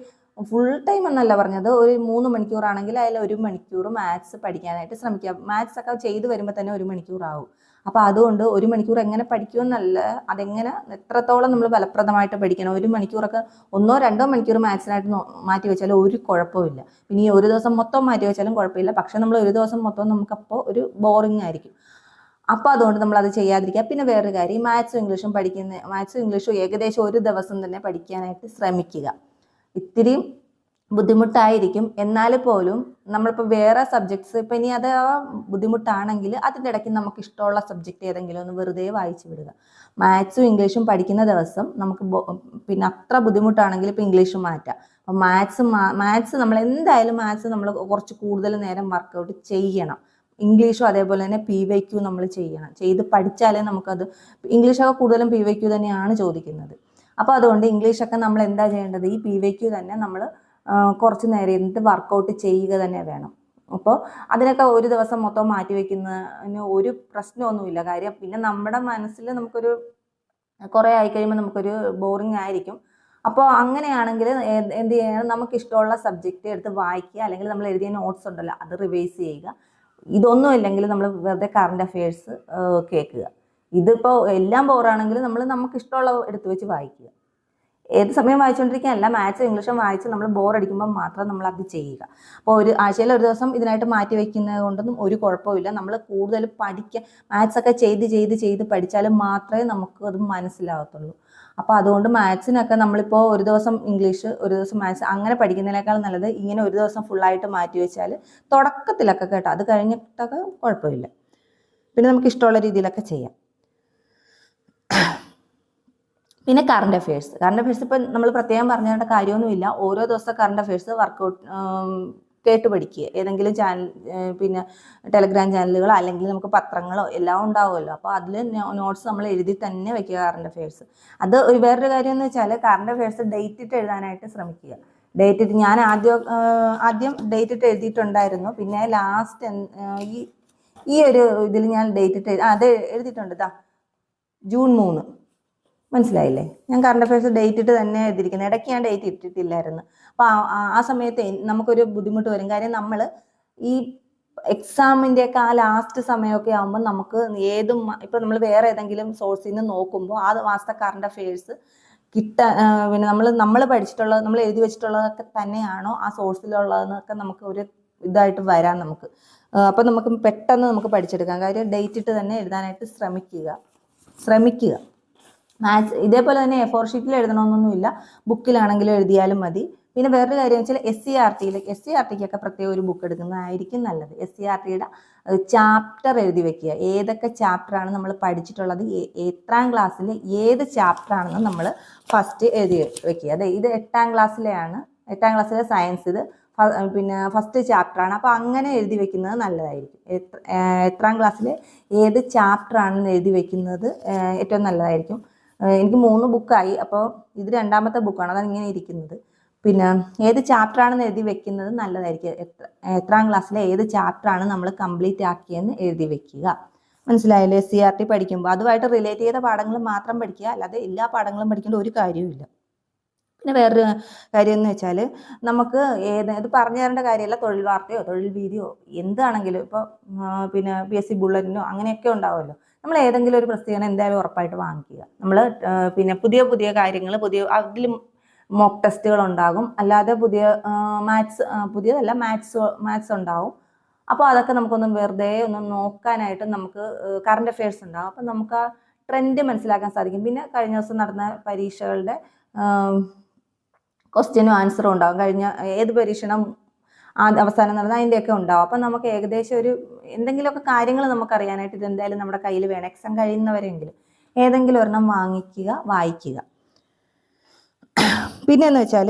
ഫുൾ ടൈം എന്നല്ല പറഞ്ഞത്, ഒരു 3 മണിക്കൂറാണെങ്കിൽ അതിൽ 1 മണിക്കൂർ മാത്സ് പഠിക്കാനായിട്ട് ശ്രമിക്കുക. മാത്സ് ഒക്കെ ചെയ്ത് വരുമ്പോൾ തന്നെ 1 മണിക്കൂറാവും. അപ്പോൾ അതുകൊണ്ട് 1 മണിക്കൂർ എങ്ങനെ പഠിക്കുമെന്നല്ല, അതെങ്ങനെ എത്രത്തോളം നമ്മൾ ഫലപ്രദമായിട്ട് പഠിക്കണം. 1 മണിക്കൂറൊക്കെ 1-2 മണിക്കൂർ മാത്സിനായിട്ട് മാറ്റി വെച്ചാലും ഒരു കുഴപ്പമില്ല. പിന്നെ ഈ ഒരു ദിവസം മൊത്തം മാറ്റി വെച്ചാലും കുഴപ്പമില്ല. പക്ഷെ നമ്മൾ ഒരു ദിവസം മൊത്തം നമുക്കപ്പോൾ ഒരു ബോറിംഗ് ആയിരിക്കും. അപ്പോൾ അതുകൊണ്ട് നമ്മൾ അത് ചെയ്യാതിരിക്കുക. പിന്നെ വേറൊരു കാര്യം, മാത്സും ഇംഗ്ലീഷും ഏകദേശം ഒരു ദിവസം തന്നെ പഠിക്കാനായിട്ട് ശ്രമിക്കുക. ഇത്തിരി ബുദ്ധിമുട്ടായിരിക്കും, എന്നാൽ പോലും നമ്മളിപ്പോൾ വേറെ സബ്ജക്ട്സ് ഇപ്പം ഇനി അത് ബുദ്ധിമുട്ടാണെങ്കിൽ അതിൻ്റെ ഇടയ്ക്ക് നമുക്ക് ഇഷ്ടമുള്ള സബ്ജക്റ്റ് ഏതെങ്കിലും ഒന്ന് വെറുതെ വായിച്ചു വിടുക. മാത്സും ഇംഗ്ലീഷും പഠിക്കുന്ന ദിവസം നമുക്ക് പിന്നെ അത്ര ബുദ്ധിമുട്ടാണെങ്കിൽ ഇപ്പോൾ ഇംഗ്ലീഷ് മാറ്റാം. അപ്പം മാത്സ് നമ്മൾ എന്തായാലും നമ്മൾ കുറച്ച് കൂടുതൽ നേരം വർക്കൗട്ട് ചെയ്യണം. ഇംഗ്ലീഷും അതേപോലെ തന്നെ PYQ നമ്മൾ ചെയ്ത് പഠിച്ചാലേ നമുക്കത്, ഇംഗ്ലീഷൊക്കെ കൂടുതലും PYQ തന്നെയാണ് ചോദിക്കുന്നത്. അപ്പോൾ അതുകൊണ്ട് ഇംഗ്ലീഷൊക്കെ നമ്മൾ എന്താ ചെയ്യേണ്ടത്, ഈ PYQ തന്നെ നമ്മൾ കുറച്ച് നേരം ഇരുന്നിട്ട് വർക്കൗട്ട് ചെയ്യുക തന്നെ വേണം. അപ്പോൾ അതിനൊക്കെ ഒരു ദിവസം മൊത്തം മാറ്റി വയ്ക്കുന്നതിന് ഒരു പ്രശ്നമൊന്നുമില്ല. കാര്യം പിന്നെ നമ്മുടെ മനസ്സിൽ നമുക്കൊരു കുറേ ആയിക്കഴിയുമ്പോൾ നമുക്കൊരു ബോറിംഗ് ആയിരിക്കും. അപ്പോൾ അങ്ങനെയാണെങ്കിൽ എന്ത് ചെയ്യണം, നമുക്ക് ഇഷ്ടമുള്ള സബ്ജക്റ്റ് എടുത്ത് വായിക്കുക, അല്ലെങ്കിൽ നമ്മൾ എഴുതിയ നോട്ട്സ് ഉണ്ടല്ലോ അത് റിവൈസ് ചെയ്യുക. ഇതൊന്നും ഇല്ലെങ്കിൽ നമ്മൾ വെറുതെ കറണ്ട് അഫയേഴ്സ് കേൾക്കുക. ഇതിപ്പോൾ എല്ലാം ബോറാണെങ്കിൽ നമുക്ക് ഇഷ്ടമുള്ള എടുത്ത് വെച്ച് വായിക്കുക. ഏത് സമയം വായിച്ചുകൊണ്ടിരിക്കാനല്ല, മാത്സും ഇംഗ്ലീഷും വായിച്ച് നമ്മൾ ബോറടിക്കുമ്പോൾ മാത്രം നമ്മൾ അത് ചെയ്യുക. അപ്പോൾ ആഴ്ചയിൽ ഒരു ദിവസം ഇതിനായിട്ട് മാറ്റി വയ്ക്കുന്നത് കൊണ്ടൊന്നും ഒരു കുഴപ്പമില്ല. നമ്മൾ കൂടുതൽ മാത്സൊക്കെ ചെയ്ത് പഠിച്ചാലും മാത്രമേ നമുക്ക് അത് മനസ്സിലാവത്തുള്ളൂ. അപ്പോൾ അതുകൊണ്ട് മാത്സിനൊക്കെ നമ്മളിപ്പോൾ ഒരു ദിവസം ഇംഗ്ലീഷ്, ഒരു ദിവസം മാത്സ് അങ്ങനെ പഠിക്കുന്നതിനേക്കാൾ നല്ലത് ഇങ്ങനെ ഒരു ദിവസം ഫുള്ളായിട്ട് മാറ്റി വെച്ചാൽ തുടക്കത്തിലൊക്കെ കേട്ടോ, അത് കഴിഞ്ഞിട്ടൊക്കെ കുഴപ്പമില്ല. പിന്നെ നമുക്ക് ഇഷ്ടമുള്ള രീതിയിലൊക്കെ ചെയ്യാം. പിന്നെ കറണ്ട് അഫയേഴ്സ് ഇപ്പം നമ്മൾ പ്രത്യേകം പറഞ്ഞേണ്ട കാര്യമൊന്നുമില്ല. ഓരോ ദിവസത്തെ കറണ്ട് അഫയേഴ്സ് വർക്കൗട്ട് കേട്ട് പഠിക്കുക. ഏതെങ്കിലും പിന്നെ ടെലഗ്രാം ചാനലുകളോ അല്ലെങ്കിൽ നമുക്ക് പത്രങ്ങളോ എല്ലാം ഉണ്ടാവുമല്ലോ. അപ്പോൾ അതിൽ നോട്ട്സ് നമ്മൾ എഴുതി തന്നെ വെക്കുക കറണ്ട് അഫയേഴ്സ്. അത് വേറൊരു കാര്യം എന്ന് വെച്ചാൽ കറണ്ട് അഫയേഴ്സ് ഡേറ്റ് ഇട്ട് എഴുതാനായിട്ട് ശ്രമിക്കുക. ഡേറ്റ് ഇട്ട് ഞാൻ ആദ്യം ഡേറ്റ് ഇട്ട് എഴുതിയിട്ടുണ്ടായിരുന്നു. പിന്നെ ലാസ്റ്റ് ഈ ഒരു ഇതിൽ ഞാൻ ഡേറ്റ് ഇട്ട് അത് എഴുതിയിട്ടുണ്ട്. ജൂൺ 3 മനസ്സിലായില്ലേ? ഞാൻ കറണ്ട് അഫയേഴ്സ് ഡേറ്റ് ഇട്ട് തന്നെ എഴുതിയിരിക്കുന്നത്. ഇടയ്ക്ക് ഞാൻ ഡേറ്റ് ഇട്ടിട്ടില്ലായിരുന്നു. അപ്പോൾ ആ സമയത്ത് നമുക്കൊരു ബുദ്ധിമുട്ട് വരും. കാര്യം നമ്മൾ ഈ എക്സാമിൻ്റെയൊക്കെ ആ ലാസ്റ്റ് സമയമൊക്കെ ആകുമ്പോൾ നമുക്ക് ഇപ്പം നമ്മൾ വേറെ ഏതെങ്കിലും സോഴ്സിൽ നിന്ന് നോക്കുമ്പോൾ ആ മാസത്തെ കറണ്ട് അഫയേഴ്സ് പിന്നെ നമ്മൾ പഠിച്ചിട്ടുള്ളത്, നമ്മൾ എഴുതി വെച്ചിട്ടുള്ളതൊക്കെ തന്നെയാണോ ആ സോഴ്സിലുള്ളതെന്നൊക്കെ നമുക്ക് ഒരു ഇതായിട്ട് വരാം നമുക്ക്. അപ്പം നമുക്ക് പെട്ടെന്ന് നമുക്ക് പഠിച്ചെടുക്കാം. കാര്യം ഡേറ്റ് ഇട്ട് തന്നെ എഴുതാനായിട്ട് ശ്രമിക്കുക. മാത്സ് ഇതേപോലെ തന്നെ A4 ഷീറ്റിൽ എഴുതണമെന്നൊന്നുമില്ല, ബുക്കിലാണെങ്കിലും എഴുതിയാലും മതി. പിന്നെ വേറൊരു കാര്യം വെച്ചാൽ SCRTക്കൊക്കെ പ്രത്യേക ഒരു ബുക്ക് എടുക്കുന്നതായിരിക്കും നല്ലത്. SCRTയുടെ ചാപ്റ്റർ എഴുതി വെക്കുക. ഏതൊക്കെ ചാപ്റ്ററാണ് നമ്മൾ പഠിച്ചിട്ടുള്ളത്, എത്രാം ക്ലാസ്സിൽ ഏത് ചാപ്റ്ററാണെന്ന് നമ്മൾ ഫസ്റ്റ് എഴുതി വെക്കുക. ഇത് 8ാം ക്ലാസ്സിലെ സയൻസ്, ഇത് പിന്നെ ഫസ്റ്റ് ചാപ്റ്ററാണ്. അപ്പോൾ അങ്ങനെ എഴുതി വെക്കുന്നത് നല്ലതായിരിക്കും. എത്രാം ക്ലാസ്സിൽ ഏത് ചാപ്റ്ററാണെന്ന് എഴുതി വെക്കുന്നത് ഏറ്റവും നല്ലതായിരിക്കും. എനിക്ക് 3 ബുക്കായി, അപ്പോൾ ഇത് 2ാമത്തെ ബുക്കാണ്, അതാണ് ഇങ്ങനെ ഇരിക്കുന്നത്. പിന്നെ ഏത് ചാപ്റ്ററാണെന്ന് എഴുതി വെക്കുന്നത് നല്ലതായിരിക്കും. എത്രാം ക്ലാസ്സിലെ ഏത് ചാപ്റ്ററാണ് നമ്മൾ കംപ്ലീറ്റ് ആക്കിയെന്ന് എഴുതി വെക്കുക. മനസ്സിലായല്ലേ? SCRT പഠിക്കുമ്പോൾ അതുമായിട്ട് റിലേറ്റ് ചെയ്ത പാഠങ്ങൾ മാത്രം പഠിക്കുക, അല്ലാതെ എല്ലാ പാഠങ്ങളും പഠിക്കേണ്ട ഒരു കാര്യവുമില്ല. പിന്നെ വേറൊരു കാര്യം എന്ന് വെച്ചാൽ നമുക്ക് ഇത് പറഞ്ഞു തരേണ്ട കാര്യമല്ല, തൊഴിൽ വാർത്തയോ തൊഴിൽ വീതിയോ എന്താണെങ്കിലും ഇപ്പോൾ പിന്നെ PSC ബുള്ളറ്റിനോ അങ്ങനെയൊക്കെ ഉണ്ടാവുമല്ലോ. നമ്മൾ ഏതെങ്കിലും ഒരു പ്രസിദ്ധീകരണം എന്തായാലും ഉറപ്പായിട്ട് വാങ്ങിക്കുക. നമ്മൾ പിന്നെ പുതിയ കാര്യങ്ങൾ അതിലും മോക്ക് ടെസ്റ്റുകൾ ഉണ്ടാകും. അല്ലാതെ പുതിയതല്ല മാത്സ് ഉണ്ടാവും. അപ്പോൾ അതൊക്കെ നമുക്കൊന്ന് വെറുതെ ഒന്ന് നോക്കാനായിട്ട് നമുക്ക് കറണ്ട് അഫയേഴ്സ് ഉണ്ടാകും. അപ്പം നമുക്ക് ആ ട്രെൻഡ് മനസ്സിലാക്കാൻ സാധിക്കും. പിന്നെ കഴിഞ്ഞ ദിവസം നടന്ന പരീക്ഷകളുടെ ക്വസ്റ്റ്യനും ആൻസറും ഉണ്ടാകും. കഴിഞ്ഞ ഏത് പരീക്ഷണം അവസാനം നടന്ന അതിൻ്റെയൊക്കെ ഉണ്ടാവും. അപ്പം നമുക്ക് ഏകദേശം ഒരു എന്തെങ്കിലുമൊക്കെ കാര്യങ്ങൾ നമുക്കറിയാനായിട്ട് ഇതെന്തായാലും നമ്മുടെ കയ്യിൽ വേണം. എക്സാം കഴിയുന്നവരെങ്കിലും ഏതെങ്കിലും ഒരെണ്ണം വായിക്കുക. പിന്നെയെന്ന് വെച്ചാൽ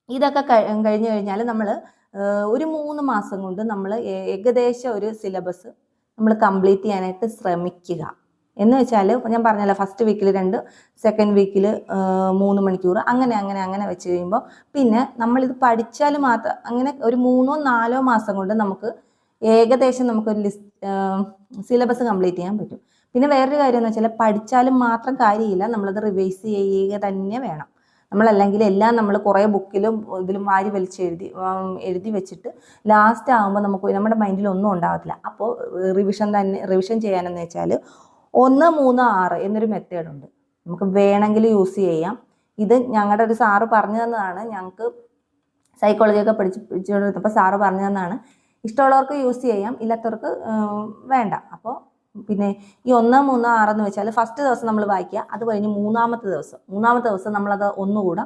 ഇതൊക്കെ കഴിഞ്ഞു കഴിഞ്ഞാൽ നമ്മൾ ഒരു 3 മാസം കൊണ്ട് നമ്മൾ ഏകദേശം ഒരു സിലബസ് നമ്മൾ കംപ്ലീറ്റ് ചെയ്യാനായിട്ട് ശ്രമിക്കുക. എന്ന് വെച്ചാൽ ഞാൻ പറഞ്ഞല്ലോ, ഫസ്റ്റ് വീക്കിൽ 2, സെക്കൻഡ് വീക്കിൽ 3 മണിക്കൂർ, അങ്ങനെ വെച്ച് കഴിയുമ്പോൾ പിന്നെ നമ്മളിത് പഠിച്ചാൽ മാത്രം അങ്ങനെ ഒരു 3-4 മാസം കൊണ്ട് നമുക്ക് ഏകദേശം നമുക്കൊരു സിലബസ് കംപ്ലീറ്റ് ചെയ്യാൻ പറ്റും. പിന്നെ വേറൊരു കാര്യം എന്ന് വെച്ചാൽ പഠിച്ചാലും മാത്രം കാര്യമില്ല, നമ്മളത് റിവൈസ് ചെയ്യുക തന്നെ വേണം. നമ്മളല്ലെങ്കിൽ എല്ലാം നമ്മൾ കുറേ ബുക്കിലും ഇതിലും വാരി എഴുതി വെച്ചിട്ട് ലാസ്റ്റ് ആകുമ്പോൾ നമുക്ക് നമ്മുടെ മൈൻഡിൽ ഒന്നും ഉണ്ടാകത്തില്ല. അപ്പോൾ റിവിഷൻ ചെയ്യാനെന്ന് വെച്ചാൽ 1, 3, 6 എന്നൊരു മെത്തേഡുണ്ട്. നമുക്ക് വേണമെങ്കിൽ യൂസ് ചെയ്യാം. ഇത് ഞങ്ങളുടെ ഒരു സാറ് പറഞ്ഞു തന്നതാണ്. ഞങ്ങൾക്ക് സൈക്കോളജിയൊക്കെ പഠിച്ചുകൊണ്ടിരുന്നപ്പോൾ സാറ് പറഞ്ഞു തന്നതാണ്. ഇഷ്ടമുള്ളവർക്ക് യൂസ് ചെയ്യാം, ഇല്ലാത്തവർക്ക് വേണ്ട. അപ്പോൾ പിന്നെ ഈ 1, 3, 6 എന്ന് വെച്ചാൽ ഫസ്റ്റ് ദിവസം നമ്മൾ വായിക്കുക, അത് കഴിഞ്ഞ് മൂന്നാമത്തെ ദിവസം നമ്മളത് ഒന്നുകൂടെ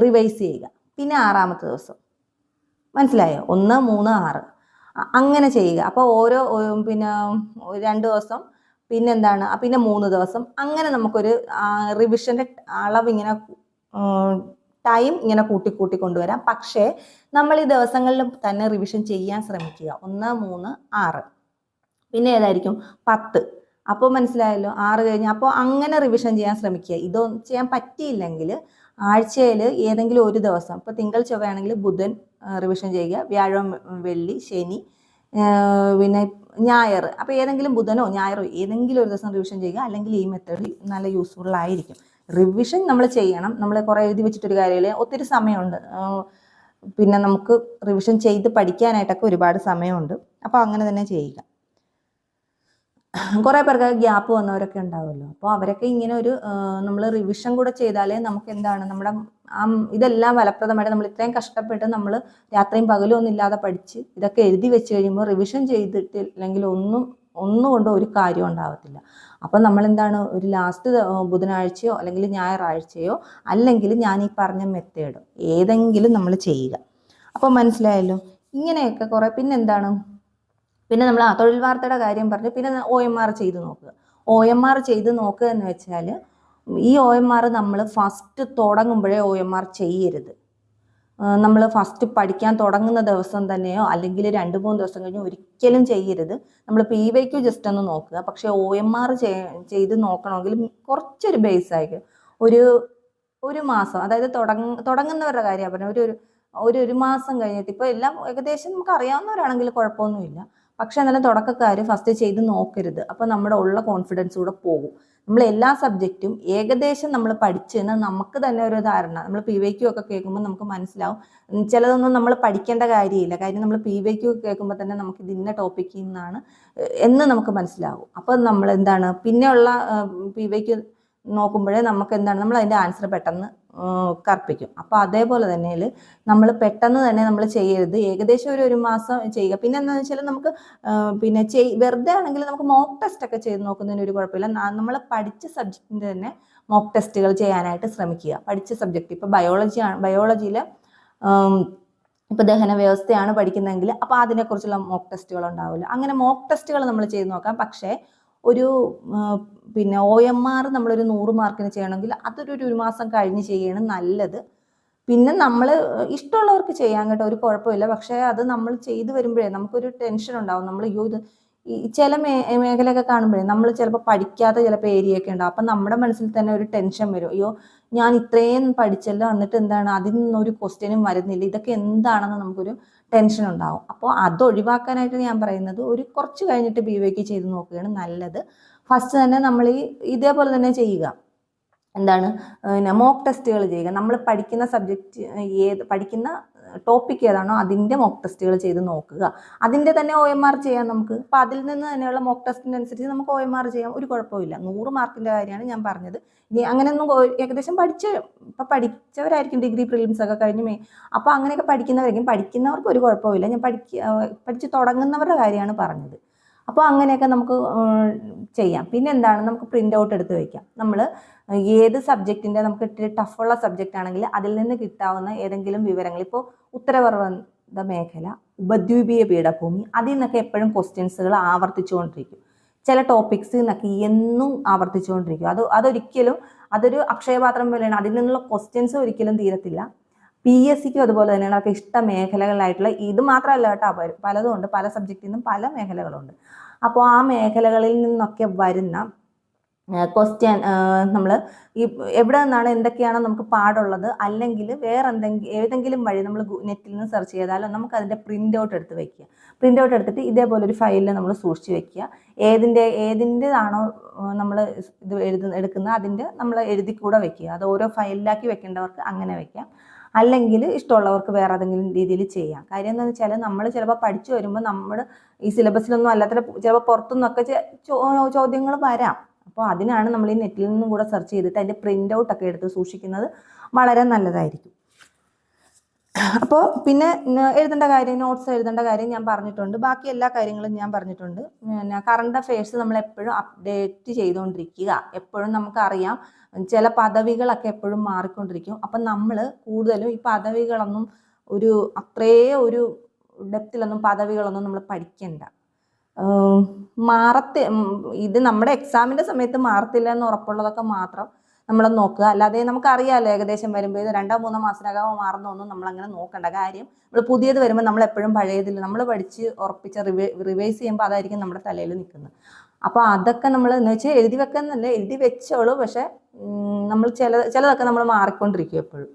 റിവൈസ് ചെയ്യുക. പിന്നെ 6ാമത്തെ ദിവസം, മനസ്സിലായോ? 1, 3, 6 അങ്ങനെ ചെയ്യുക. അപ്പോൾ ഓരോ പിന്നെ 2 ദിവസം, പിന്നെന്താണ്, പിന്നെ 3 ദിവസം, അങ്ങനെ നമുക്കൊരു റിവിഷൻ്റെ അളവ് ഇങ്ങനെ ടൈം ഇങ്ങനെ കൂട്ടി കൊണ്ടുവരാം. പക്ഷേ നമ്മൾ ഈ ദിവസങ്ങളിൽ തന്നെ റിവിഷൻ ചെയ്യാൻ ശ്രമിക്കുക. 1, 3, 6 പിന്നെ ഏതായിരിക്കും 10. അപ്പോൾ മനസ്സിലായല്ലോ, 6 കഴിഞ്ഞ്. അപ്പോൾ അങ്ങനെ റിവിഷൻ ചെയ്യാൻ ശ്രമിക്കുക. ഇതൊന്നും ചെയ്യാൻ പറ്റിയില്ലെങ്കിൽ ആഴ്ചയിൽ ഏതെങ്കിലും ഒരു ദിവസം, ഇപ്പോൾ തിങ്കൾ ചൊവ്വയാണെങ്കിൽ ബുധൻ റിവിഷൻ ചെയ്യുക, വ്യാഴം വെള്ളി ശനി പിന്നെ ഞായർ, അപ്പോൾ ഏതെങ്കിലും ബുധനോ ഞായറോ ഏതെങ്കിലും ഒരു ദിവസം റിവിഷൻ ചെയ്യുക. അല്ലെങ്കിൽ ഈ മെത്തേഡ് നല്ല യൂസ്ഫുൾ ആയിരിക്കും. റിവിഷൻ നമ്മൾ ചെയ്യണം. നമ്മൾ കുറേ എഴുതി വെച്ചിട്ടൊരു കാര്യമില്ല, ഒത്തിരി സമയമുണ്ട്. പിന്നെ നമുക്ക് റിവിഷൻ ചെയ്ത് പഠിക്കാനായിട്ടൊക്കെ ഒരുപാട് സമയമുണ്ട്. അപ്പോൾ അങ്ങനെ തന്നെ ചെയ്യുക. കുറേ പേർക്ക് ഗ്യാപ്പ് വന്നവരൊക്കെ ഉണ്ടാവുമല്ലോ. അപ്പോൾ അവരൊക്കെ ഇങ്ങനെ ഒരു നമ്മൾ റിവിഷൻ കൂടെ ചെയ്താലേ നമുക്ക് എന്താണ് നമ്മുടെ ഇതെല്ലാം ഫലപ്രദമായിട്ട് നമ്മൾ ഇത്രയും കഷ്ടപ്പെട്ട് നമ്മൾ രാത്രിയും പകലും ഒന്നും ഇല്ലാതെ പഠിച്ച് ഇതൊക്കെ എഴുതി വെച്ച് കഴിയുമ്പോൾ റിവിഷൻ ചെയ്തിട്ടില്ലെങ്കിൽ ഒന്നുകൊണ്ടും ഒരു കാര്യം ഉണ്ടാവത്തില്ല. അപ്പം നമ്മളെന്താണ്, ഒരു ലാസ്റ്റ് ബുധനാഴ്ചയോ അല്ലെങ്കിൽ ഞായറാഴ്ചയോ അല്ലെങ്കിൽ ഞാൻ ഈ പറഞ്ഞ മെത്തേഡ് ഏതെങ്കിലും നമ്മൾ ചെയ്യുക. അപ്പോൾ മനസ്സിലായല്ലോ. ഇങ്ങനെയൊക്കെ കുറേ. പിന്നെ നമ്മൾ തൊഴിൽ വാർത്തയുടെ കാര്യം പറഞ്ഞു. പിന്നെ OMR ചെയ്ത് നോക്കുക. OMR ചെയ്ത് നോക്കുക എന്ന് വെച്ചാൽ ഈ OMR നമ്മൾ ഫസ്റ്റ് തുടങ്ങുമ്പോഴേ OMR ചെയ്യരുത്. നമ്മൾ ഫസ്റ്റ് പഠിക്കാൻ തുടങ്ങുന്ന ദിവസം തന്നെയോ അല്ലെങ്കിൽ 2-3 ദിവസം കഴിഞ്ഞ് ഒരിക്കലും ചെയ്യരുത്. നമ്മൾ PYQ ജസ്റ്റ് ഒന്ന് നോക്കുക. പക്ഷേ OMR ചെയ്ത് നോക്കണമെങ്കിൽ കുറച്ചൊരു ബേസ് ആയിരിക്കും. ഒരു മാസം, അതായത് തുടങ്ങുന്നവരുടെ കാര്യമാണ് പറഞ്ഞത്. ഒരു മാസം കഴിഞ്ഞിട്ട്, ഇപ്പോൾ എല്ലാം ഏകദേശം നമുക്ക് അറിയാവുന്നവരാണെങ്കിൽ കുഴപ്പമൊന്നുമില്ല. പക്ഷെ എന്നാലും തുടക്കക്കാർ ഫസ്റ്റ് ചെയ്ത് നോക്കരുത്. അപ്പോൾ നമ്മുടെ ഉള്ള കോൺഫിഡൻസ് കൂടെ പോകും. നമ്മൾ എല്ലാ സബ്ജക്റ്റും ഏകദേശം നമ്മൾ പഠിച്ചെന്ന് നമുക്ക് തന്നെ ഒരു ധാരണ. നമ്മൾ PYQ ഒക്കെ കേൾക്കുമ്പോൾ നമുക്ക് മനസ്സിലാവും. ചിലതൊന്നും നമ്മൾ പഠിക്കേണ്ട കാര്യമില്ല. കാര്യം നമ്മൾ PYQ കേൾക്കുമ്പോൾ തന്നെ നമുക്ക് ഇതിന്ന ടോപ്പിക്കിൽ നിന്നാണ് എന്ന് നമുക്ക് മനസ്സിലാവും. അപ്പോൾ നമ്മൾ എന്താണ്, പിന്നെയുള്ള PYQ നോക്കുമ്പോഴേ നമുക്ക് എന്താണ്, നമ്മൾ അതിൻ്റെ ആൻസർ പെട്ടെന്ന് കർപ്പിക്കും. അപ്പോൾ അതേപോലെ തന്നെ നമ്മൾ പെട്ടെന്ന് തന്നെ നമ്മൾ ചെയ്യരുത്. ഏകദേശം ഒരു മാസം ചെയ്യുക. പിന്നെ എന്താണെന്ന് വെച്ചാൽ നമുക്ക് പിന്നെ വെറുതെ ആണെങ്കിൽ നമുക്ക് മോക്ക് ടെസ്റ്റ് ഒക്കെ ചെയ്ത് നോക്കുന്നതിന് ഒരു കുഴപ്പമില്ല. നമ്മൾ പഠിച്ച സബ്ജക്റ്റിൻ്റെ തന്നെ മോക്ക് ടെസ്റ്റുകൾ ചെയ്യാനായിട്ട് ശ്രമിക്കുക. പഠിച്ച സബ്ജക്റ്റ് ഇപ്പോൾ ബയോളജിയിൽ ഇപ്പോൾ ദഹന വ്യവസ്ഥയാണ് പഠിക്കുന്നതെങ്കിൽ അപ്പോൾ അതിനെക്കുറിച്ചുള്ള മോക്ക് ടെസ്റ്റുകൾ ഉണ്ടാവില്ല. അങ്ങനെ മോക്ക് ടെസ്റ്റുകൾ നമ്മൾ ചെയ്ത് നോക്കാം. പക്ഷേ പിന്നെ OMR നമ്മളൊരു 100 മാർക്കിന് ചെയ്യണമെങ്കിൽ അതൊരു മാസം കഴിഞ്ഞ് ചെയ്യണം നല്ലത്. പിന്നെ നമ്മൾ ഇഷ്ടമുള്ളവർക്ക് ചെയ്യാൻ കേട്ടോ, ഒരു കുഴപ്പമില്ല. പക്ഷേ അത് നമ്മൾ ചെയ്തു വരുമ്പോഴേ നമുക്കൊരു ടെൻഷൻ ഉണ്ടാവും. നമ്മൾ ഈ ചില മേഖലയൊക്കെ കാണുമ്പോഴേ നമ്മൾ ചിലപ്പോൾ പഠിക്കാത്ത ചിലപ്പോൾ ഏരിയയൊക്കെ ഉണ്ടാവും. അപ്പം നമ്മുടെ മനസ്സിൽ തന്നെ ഒരു ടെൻഷൻ വരും. അയ്യോ, ഞാൻ ഇത്രയും പഠിച്ചല്ലോ, എന്നിട്ട് എന്താണ് അതിൽ നിന്നൊരു ക്വസ്റ്റ്യനും വരുന്നില്ല, ഇതൊക്കെ എന്താണെന്ന് നമുക്കൊരു ടെൻഷൻ ഉണ്ടാവും. അപ്പോൾ അത് ഒഴിവാക്കാനായിട്ട് ഞാൻ പറയുന്നത് കുറച്ച് കഴിഞ്ഞിട്ട് PYQ ചെയ്ത് നോക്കുകയാണ് നല്ലത്. ഫസ്റ്റ് തന്നെ നമ്മൾ ഇതേപോലെ തന്നെ ചെയ്യുക. എന്താണ്, മോക്ക് ടെസ്റ്റുകൾ ചെയ്യുക. നമ്മൾ പഠിക്കുന്ന സബ്ജക്റ്റ് പഠിക്കുന്ന ടോപ്പിക് ഏതാണോ അതിൻ്റെ മോക്ക് ടെസ്റ്റുകൾ ചെയ്ത് നോക്കുക. അതിൻ്റെ തന്നെ OMR ചെയ്യാം നമുക്ക്. അപ്പോൾ അതിൽ നിന്ന് തന്നെയുള്ള മോക്ക് ടെസ്റ്റിനനുസരിച്ച് നമുക്ക് OMR ചെയ്യാം, ഒരു കുഴപ്പമില്ല. 100 മാർക്കിൻ്റെ കാര്യമാണ് ഞാൻ പറഞ്ഞത്. ഇനി അങ്ങനെയൊന്നും ഏകദേശം ഇപ്പം പഠിച്ചവരായിരിക്കും ഡിഗ്രി പ്രിലിംസ് ഒക്കെ കഴിഞ്ഞ് അപ്പോൾ അങ്ങനെയൊക്കെ പഠിക്കുന്നവർക്ക് ഒരു കുഴപ്പമില്ല. ഞാൻ പഠിച്ച് തുടങ്ങുന്നവരുടെ കാര്യമാണ് പറഞ്ഞത്. അപ്പോൾ അങ്ങനെയൊക്കെ നമുക്ക് ചെയ്യാം. പിന്നെ എന്താണ്, നമുക്ക് പ്രിൻ്റ് ഔട്ട് എടുത്ത് വയ്ക്കാം. നമ്മൾ ഏത് സബ്ജക്റ്റിൻ്റെ നമുക്ക് ഇത്തിരി ടഫുള്ള സബ്ജക്റ്റ് ആണെങ്കിൽ അതിൽ നിന്ന് കിട്ടാവുന്ന ഏതെങ്കിലും വിവരങ്ങൾ, ഇപ്പോൾ ഉത്തരപർവ്വത മേഖല, ഉപദ്വീപീയ പീഠഭൂമി, അതിൽ നിന്നൊക്കെ എപ്പോഴും ക്വസ്റ്റ്യൻസുകൾ ആവർത്തിച്ചുകൊണ്ടിരിക്കും. ചില ടോപ്പിക്സ് എന്നൊക്കെ എന്നും ആവർത്തിച്ചുകൊണ്ടിരിക്കും. അതൊരിക്കലും അതൊരു അക്ഷയപാത്രം പോലെയാണ്. അതിൽ നിന്നുള്ള ക്വസ്റ്റ്യൻസ് ഒരിക്കലും തീരത്തില്ല. PSCക്കും അതുപോലെ തന്നെയാണ്. അതൊക്കെ ഇഷ്ട മേഖലകളായിട്ടുള്ള ഇത് മാത്രമല്ല കേട്ടോ, പലതും ഉണ്ട്. പല സബ്ജക്റ്റിൽ നിന്നും പല മേഖലകളുണ്ട്. അപ്പോൾ ആ മേഖലകളിൽ നിന്നൊക്കെ വരുന്ന ക്വസ്റ്റ്യൻ നമ്മൾ ഈ എവിടെ നിന്നാണ് എന്തൊക്കെയാണോ നമുക്ക് പാടുള്ളത്, അല്ലെങ്കിൽ വേറെ ഏതെങ്കിലും വഴി നമ്മൾ നെറ്റിൽ നിന്ന് സെർച്ച് ചെയ്താലോ നമുക്ക് അതിൻ്റെ പ്രിൻ്റ് ഔട്ട് എടുത്ത് വയ്ക്കുക. പ്രിൻ്റ് ഔട്ട് എടുത്തിട്ട് ഇതേപോലെ ഒരു ഫയലിൽ നമ്മൾ സൂക്ഷിച്ച് വെക്കുക. ഏതിൻ്റെതാണോ നമ്മൾ ഇത് എടുക്കുന്നത് അതിൻ്റെ നമ്മൾ എഴുതി കൂടെ വെക്കുക. അത് ഓരോ ഫയലിലാക്കി വെക്കേണ്ടവർക്ക് അങ്ങനെ വെക്കാം, അല്ലെങ്കിൽ ഇഷ്ടമുള്ളവർക്ക് വേറെ ഏതെങ്കിലും രീതിയിൽ ചെയ്യാം. കാര്യം എന്താണെന്ന് വെച്ചാൽ നമ്മൾ ചിലപ്പോൾ പഠിച്ചു വരുമ്പോൾ നമ്മൾ ഈ സിലബസിലൊന്നും അല്ലാത്ത ചിലപ്പോൾ പുറത്തുനിന്നൊക്കെ ചോദ്യങ്ങൾ വരാം. അപ്പോൾ അതിനാണ് നമ്മൾ ഈ നെറ്റിൽ നിന്നും കൂടെ സെർച്ച് ചെയ്തിട്ട് അതിൻ്റെ പ്രിൻ്റ് ഔട്ടൊക്കെ എടുത്ത് സൂക്ഷിക്കുന്നത് വളരെ നല്ലതായിരിക്കും. അപ്പോൾ പിന്നെ എഴുതേണ്ട കാര്യം, നോട്ട്സ് എഴുതേണ്ട കാര്യം ഞാൻ പറഞ്ഞിട്ടുണ്ട്. ബാക്കി എല്ലാ കാര്യങ്ങളും ഞാൻ പറഞ്ഞിട്ടുണ്ട്. പിന്നെ കറണ്ട് അഫെയർസ് നമ്മൾ എപ്പോഴും അപ്ഡേറ്റ് ചെയ്തുകൊണ്ടിരിക്കുക. എപ്പോഴും നമുക്കറിയാം ചില പദവികളൊക്കെ എപ്പോഴും മാറിക്കൊണ്ടിരിക്കും. അപ്പം നമ്മൾ കൂടുതലും ഈ പദവികളൊന്നും ഒരു ഡെപ്തിലൊന്നും പദവികളൊന്നും നമ്മൾ പഠിക്കണ്ട. ഇത് നമ്മുടെ എക്സാമിൻ്റെ സമയത്ത് മാറത്തില്ല എന്ന് ഉറപ്പുള്ളതൊക്കെ മാത്രം നമ്മൾ നോക്കുക. അല്ലാതെ നമുക്കറിയാമല്ലോ ഏകദേശം വരുമ്പോൾ ഇത് 2-3 മാസത്തിനകം മാറുന്നൊന്നും നമ്മളങ്ങനെ നോക്കേണ്ട. കാര്യം നമ്മൾ പുതിയത് വരുമ്പോൾ നമ്മൾ എപ്പോഴും പഴയതിൽ നമ്മൾ പഠിച്ച് ഉറപ്പിച്ച റിവൈസ് ചെയ്യുമ്പോൾ അതായിരിക്കും നമ്മുടെ തലയിൽ നിൽക്കുന്നത്. അപ്പോൾ അതൊക്കെ നമ്മൾ എന്ന് വെച്ചാൽ എഴുതി വെക്കുന്നല്ല, എഴുതി വെച്ചോളൂ. പക്ഷെ നമ്മൾ ചിലതൊക്കെ നമ്മൾ മാറിക്കൊണ്ടിരിക്കും എപ്പോഴും.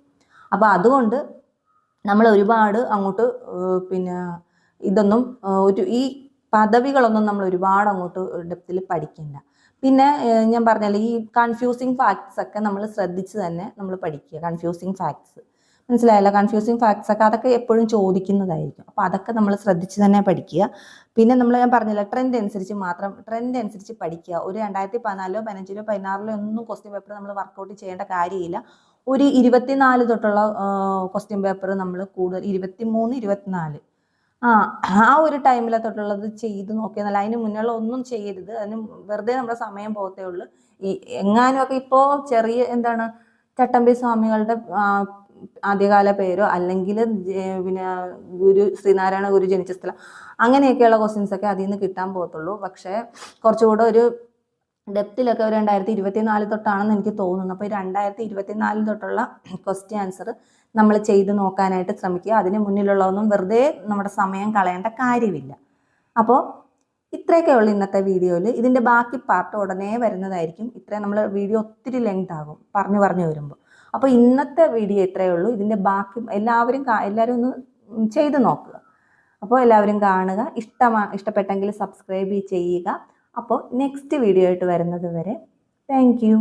അപ്പോൾ അതുകൊണ്ട് നമ്മൾ ഒരുപാട് അങ്ങോട്ട് പിന്നെ ഇതൊന്നും ഈ പദവികളൊന്നും നമ്മൾ ഒരുപാട് അങ്ങോട്ട് ഡെപ്തിൽ പഠിക്കണ്ട. പിന്നെ ഞാൻ പറഞ്ഞല്ലോ ഈ കൺഫ്യൂസിങ് ഫാക്ട്സ് ഒക്കെ നമ്മൾ ശ്രദ്ധിച്ച് തന്നെ നമ്മൾ പഠിക്കുക. കൺഫ്യൂസിങ് ഫാക്ട്സ് മനസ്സിലായല്ലോ, കൺഫ്യൂസിങ് ഫാക്ട്സ് ഒക്കെ അതൊക്കെ എപ്പോഴും ചോദിക്കുന്നതായിരിക്കും. അപ്പോൾ അതൊക്കെ നമ്മൾ ശ്രദ്ധിച്ച് തന്നെ പഠിക്കുക. പിന്നെ ഞാൻ പറഞ്ഞില്ല, ട്രെൻഡ് അനുസരിച്ച് പഠിക്കുക. ഒരു 2014, 2015, 2016 ഒന്നും ക്വസ്റ്റ്യൻ പേപ്പർ നമ്മൾ വർക്കൗട്ട് ചെയ്യേണ്ട കാര്യമില്ല. ഒരു 24 തൊട്ടുള്ള ക്വസ്റ്റ്യൻ പേപ്പർ നമ്മൾ കൂടുതൽ 23, 24 ആ ഒരു ടൈമിലെ തൊട്ടുള്ളത് ചെയ്ത് നോക്കിയെന്നല്ല. അതിന് മുന്നുള്ള ഒന്നും ചെയ്യരുത്. അതിന് വെറുതെ നമ്മുടെ സമയം പോകത്തേ ഉള്ളൂ. എങ്ങാനുമൊക്കെ ഇപ്പോൾ ചെറിയ ചട്ടമ്പി സ്വാമികളുടെ ആദ്യകാല പേരോ അല്ലെങ്കിൽ പിന്നെ ശ്രീനാരായണ ഗുരു ജനിച്ച സ്ഥലം അങ്ങനെയൊക്കെയുള്ള ക്വസ്റ്റ്യൻസ് ഒക്കെ അതിൽ നിന്ന് കിട്ടാൻ പോകത്തുള്ളൂ. പക്ഷേ കുറച്ചുകൂടെ ഒരു ഡെപ്തിലൊക്കെ ഒരു 2024 തൊട്ടാണെന്ന് എനിക്ക് തോന്നുന്നു. അപ്പോൾ 2024 തൊട്ടുള്ള ക്വസ്റ്റ്യൻ ആൻസർ നമ്മൾ ചെയ്ത് നോക്കാനായിട്ട് ശ്രമിക്കുക. അതിന് മുന്നിലുള്ളതൊന്നും വെറുതെ നമ്മുടെ സമയം കളയേണ്ട കാര്യമില്ല. അപ്പോൾ ഇത്രയൊക്കെ ഉള്ളൂ ഇന്നത്തെ വീഡിയോയിൽ. ഇതിൻ്റെ ബാക്കി പാർട്ട് ഉടനെ വരുന്നതായിരിക്കും. നമ്മൾ വീഡിയോ ഒത്തിരി ലെങ്ത് ആകും പറഞ്ഞു വരുമ്പോൾ. അപ്പോൾ ഇന്നത്തെ വീഡിയോ ഇത്രയേ ഉള്ളൂ. ഇതിൻ്റെ ബാക്കി എല്ലാവരും ഒന്ന് ചെയ്ത് നോക്കുക. അപ്പോൾ എല്ലാവരും കാണുക. ഇഷ്ടപ്പെട്ടെങ്കിൽ സബ്സ്ക്രൈബ് ചെയ്യുക. അപ്പോൾ നെക്സ്റ്റ് വീഡിയോ ആയിട്ട് വരുന്നത് വരെ താങ്ക് യു.